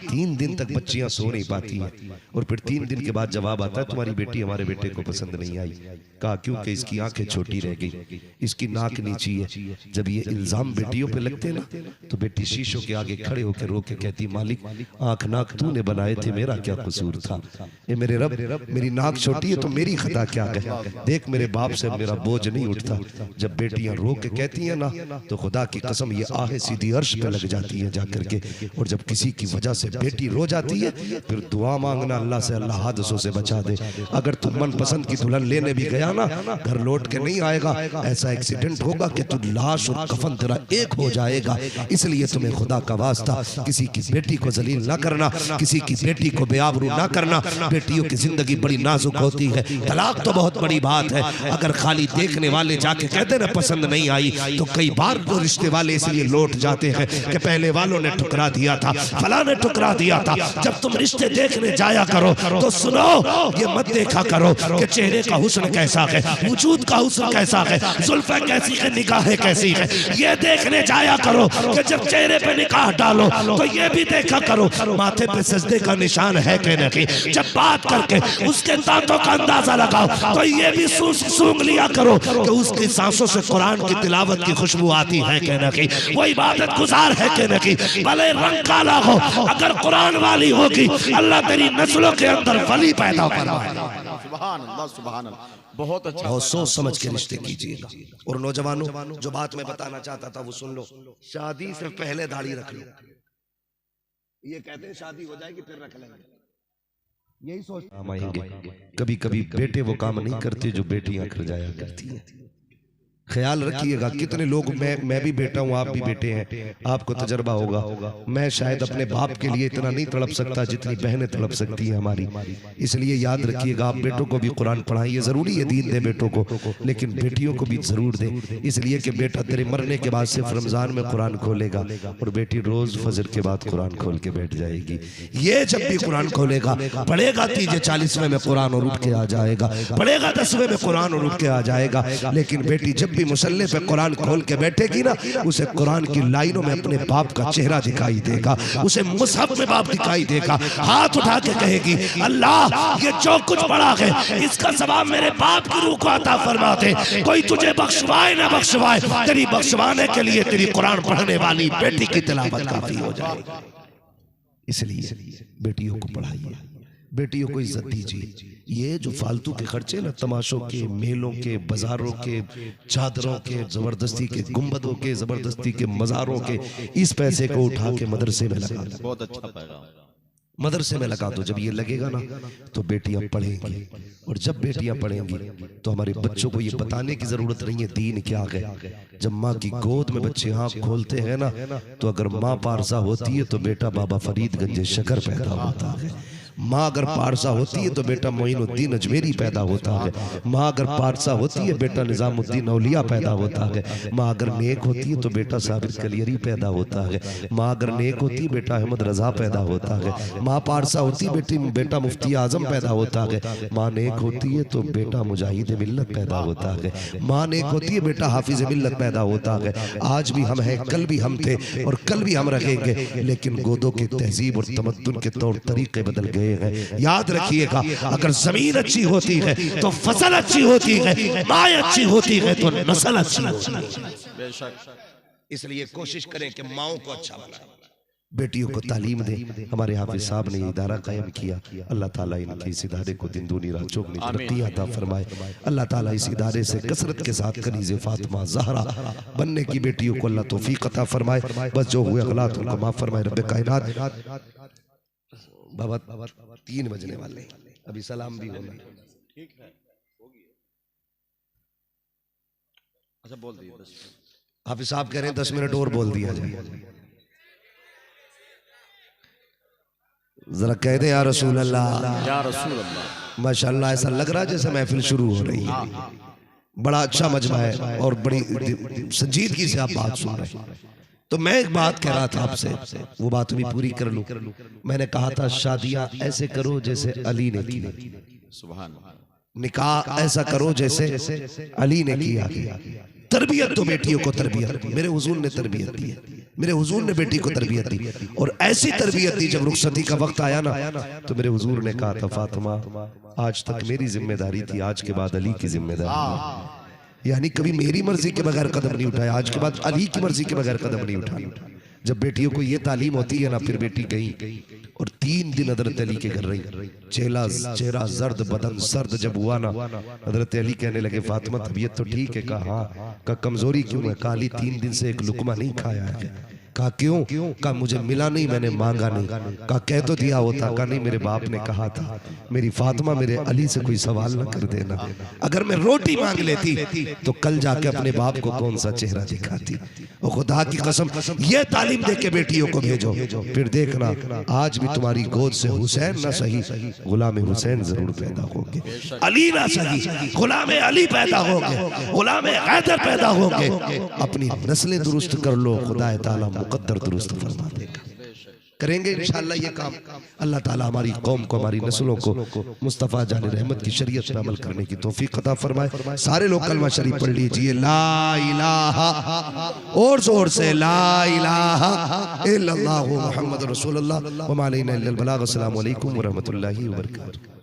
3 दिन तक बच्चियां सो नहीं पाती हैं, और फिर 3 दिन के बाद जवाब आता है तुम्हारी बेटी हमारे बेटे को पसंद नहीं आई। कहा क्योंकि इसकी आंखें छोटी रह गई, इसकी नाक नीची है। जब ये इल्जाम बेटियों पे लगते ना तो बेटी शीशों के आगे खड़े होकर रो के कहती मालिक आंख नाक तूने बनाए थे, मेरा क्या कसूर था? ये मेरे रब मेरी नाक छोटी है तो मेरी खता क्या है? देख मेरे बाप से मेरा बोझ नहीं उठता। जब बेटियां रो के कहती हैं ना तो खुदा की कसम ये आहे सीधी अर्श पे लग जाती है जाकर के। और जब किसी की वजह से बेटी रो जाती है फिर दुआ मांगना अल्लाह से, अल्लाह हादसों से बचा दे। अगर तू मनपसंद की दुल्हन लेने भी गया ना, घर लौट के नहीं आएगा, ऐसा एक्सीडेंट होगा कि तू लाश और कफन तेरा एक हो जाएगा। इसलिए तुम्हें खुदा का वास्ता किसी की बेटी को जलील ना करना, किसी की बेटी को बेआबरू ना करना। बेटियों की जिंदगी बड़ी नाजुक होती है। तलाक तो बहुत बड़ी बात है, अगर खाली देखने वाले जाके कहते ना पसंद नहीं आई तो कई बार रिश्ते वाले इसलिए लौट जाते हैं कि पहले वालों ने ठुकरा दिया था, फला ने ठुकरा दिया था। जब तुम रिश्ते देखने जाया करो तो सुनो, ये मत देखा करो कि चेहरे का हुस्न कैसा है, वजूद का हुस्न कैसा है, जुल्फे कैसी है, निगाहें कैसी है। ये देखने जाया करो कि जब चेहरे पे निगाह डालो तो ये भी देखा करो माथे पे सजदे का निशान है कि नहीं। जब बात करके उसके दांतों का अंदाजा लगाओ तो ये भी सूंघ लिया करो कि उसकी सांसों से कुरान की तिलावत की खुशबू आती है कि नहीं, वो इबादत गुजार है कि नहीं। भले रंग काला हो, अगर कुरान वाली होगी अल्लाह तेरी नस्लों के अंदर वली पैदा करवाएगा। सुभान अल्लाह, सुभान अल्लाह। बहुत अच्छा, बहुत सोच समझ के रिश्ते कीजिएगा। और नौजवानों जो बात मैं बताना चाहता था वो सुन लो। शादी से पहले दाढ़ी रख लो। ये कहते हैं शादी हो जाएगी फिर रख लेंगे, यही सोच काम आएंगे। कभी कभी बेटे वो काम नहीं करते जो बेटियां कर जाया करती हैं। ख्याल रखिएगा। कितने लोग, मैं भी बेटा हूँ, आप भी बेटे हैं, आपको तजर्बा होगा। मैं शायद अपने बाप के लिए इतना नहीं तड़प सकता जितनी बहनें तड़प सकती हैं हमारी। इसलिए याद रखिएगा, आप बेटों को भी कुरान पढ़ाइए। जरूरी है दीन दे बेटों को, लेकिन बेटियों को भी जरूर दे। इसलिए कि बेटा तेरे मरने के बाद सिर्फ रमजान में कुरान खोलेगा और बेटी रोज फजर के बाद कुरान खोल के बैठ जाएगी। ये जब भी कुरान खोलेगा, पढ़ेगा 40वें में कुरान और उठ के आ जाएगा, पढ़ेगा 10वें में कुरान और उठ के आ जाएगा। लेकिन बेटी जब मुसल्ले पे कुरान खोल के बैठेगी ना, उसे कुरान की लाइनों में अपने बाप का चेहरा दिखाई देगा, उसे मुसहफ में बाप दिखाई देगा। हाथ उठा के कहेगी अल्लाह ये जो कुछ पढ़ा है इसका सवाब मेरे बाप की रूह को अता फरमा दे। कोई तुझे बख्शवाए ना बख्शवाए, तेरी बख्शवाने के लिए तेरी कुरान पढ़ने वाली बेटी की तिलावत काफी हो जाएगी। इसलिए बेटियों को पढ़ाइए, बेटियों को इज्जत दीजिए। ये जो फालतू के खर्चे ना, तमाशों के, मेलों के, बाजारों के, चादरों के, जबरदस्ती के गुंबदों के, जबरदस्ती के मज़ारों के, इस पैसे को उठा के मदरसे में लगा दो। बहुत अच्छा पैगाम, मदरसे में लगा दो। जब ये लगेगा ना तो बेटियां पढ़ेंगी, और जब बेटियां पढ़ेंगी तो हमारे बच्चों को ये बताने की जरूरत नहीं है दीन क्या है। जब माँ की गोद में बच्चे आँख खोलते हैं ना, तो अगर माँ पारसा होती है तो बेटा बाबा फरीदगंज शकर पैदा होता है। माँ अगर पारसा होती है तो बेटा मोइनुद्दीन अजमेरी पैदा होता है। माँ अगर पारसा होती है बेटा निजामुद्दीन औलिया पैदा होता है। माँ अगर नेक होती है तो बेटा साबिर कलियरी पैदा होता है। माँ अगर नेक होती है बेटा अहमद रजा पैदा होता है। माँ पारसा होती है बेटा मुफ्ती आजम पैदा होता है। माँ नेक होती है तो बेटा मुजाहिद मिल्लत पैदा होता है। माँ नेक होती है बेटा हाफिज मिल्लत पैदा होता है। आज भी हम हैं, कल भी हम थे और कल भी हम रहेंगे, लेकिन गोदों की तहजीब और तमद्दुन के तौर तरीके बदल गए हैं। याद रखिएगा, अगर जमीन अच्छी होती है तो फसल अच्छी होती है, माँ अच्छी होती है तो नस्ल अच्छी होती है। इसलिए कोशिश करें कि माओ को अच्छा बनाएं, बेटियों को तालीम दें। हमारे हाफिज साहब ने इदारा कायम किया। अल्लाह ताला इनके इस इदारे को दिन दूनी रात चौगुनी तरक्की अता फरमाए। अल्लाह ताला इस इदारे से कसरत के साथ कनीज़े फातिमा ज़हरा बनने की बेटियों को अल्लाह तौफीक अता फरमाए। बस जो हुए गलत उनको माफ फरमाए। रब्बे कायनात बाबा 3 बजने वाले, अभी सलाम भी होना। ठीक है, होगी। अच्छा बोल दिए बस। हाफिज साहब कह रहे हैं 10 मिनट और बोल दिया जाए। जरा कह दे या रसूल अल्लाह, या रसूल अल्लाह। माशाअल्लाह, ऐसा लग रहा है जैसे महफिल शुरू हो रही है। बड़ा अच्छा मजमा है और बड़ी संजीदगी से आप बात सुन रहे हैं। तो मैं एक बात कह रहा था आपसे, वो बात भी पूरी कर लूं। मैंने कहा था शादियां ऐसे करो जैसे अली ने की, सुभान। निकाह ऐसा करो जैसे अली ने किया। तरबियत तो बेटियों को तरबियत, मेरे हुजूर ने तरबियत दी है, मेरे हुजूर ने बेटी को तरबियत दी, और ऐसी तरबियत दी जब रुखसती का वक्त आया ना तो मेरे हुजूर ने कहा था फातिमा आज तक मेरी जिम्मेदारी थी, आज के बाद अली की जिम्मेदारी। यानी कभी मेरी मर्जी के बगैर कदम नहीं उठाया, आज के बाद अली की मर्जी के बगैर कदम नहीं उठाया। जब बेटियों को ये तालीम होती है ना, फिर बेटी गई और 3 दिन हजरत अली के घर रही। चेहरा जर्द बदन सर्द जब हुआ ना, हजरत अली कहने लगे फातिमा तबीयत तो ठीक है? कहा हाँ। का कमजोरी क्यों है? कहा अली 3 दिन से एक लुकमा नहीं खाया है। कहा क्यों? कहा मुझे मिला नहीं, मैंने मांगा नहीं। कहा कह तो दिया होता। कहा नहीं, मेरे बाप ने कहा था मेरी फातिमा मेरे अली से कोई सवाल न कर देना। अगर मैं रोटी मांग लेती तो कल जाके अपने बाप को कौन सा चेहरा दिखाती। और खुदा की कसम ये तालीम दे के बेटियों को भेजो, फिर देखना आज भी तुम्हारी गोद से हुसैन ना सही गुलाम हुसैन जरूर पैदा होंगे, अली ना सही गुलाम अली पैदा होंगे, गुलाम हैदर पैदा होंगे। अपनी नस्लें दुरुस्त कर लो, खुदा ताला मुकद्दर दुरुस्त फरमा देगा। करेंगे इंशाअल्लाह ये काम। अल्लाह ताला हमारी कौम को, हमारी नस्लों को मुस्तफ़ा जान रहमत की शरीयत पर अमल करने की तौफीक अता फरमाए। सारे लोग कलमा शरीफ पढ़ लीजिए, ला इलाहा, और जोर से ला इलाहा इल्लल्लाहु मुहम्मद रसूलुल्लाह व मा अलैना इल्लल बलाग। अस्सलामु अलैकुम व रहमतुल्लाहि व बरकातहू।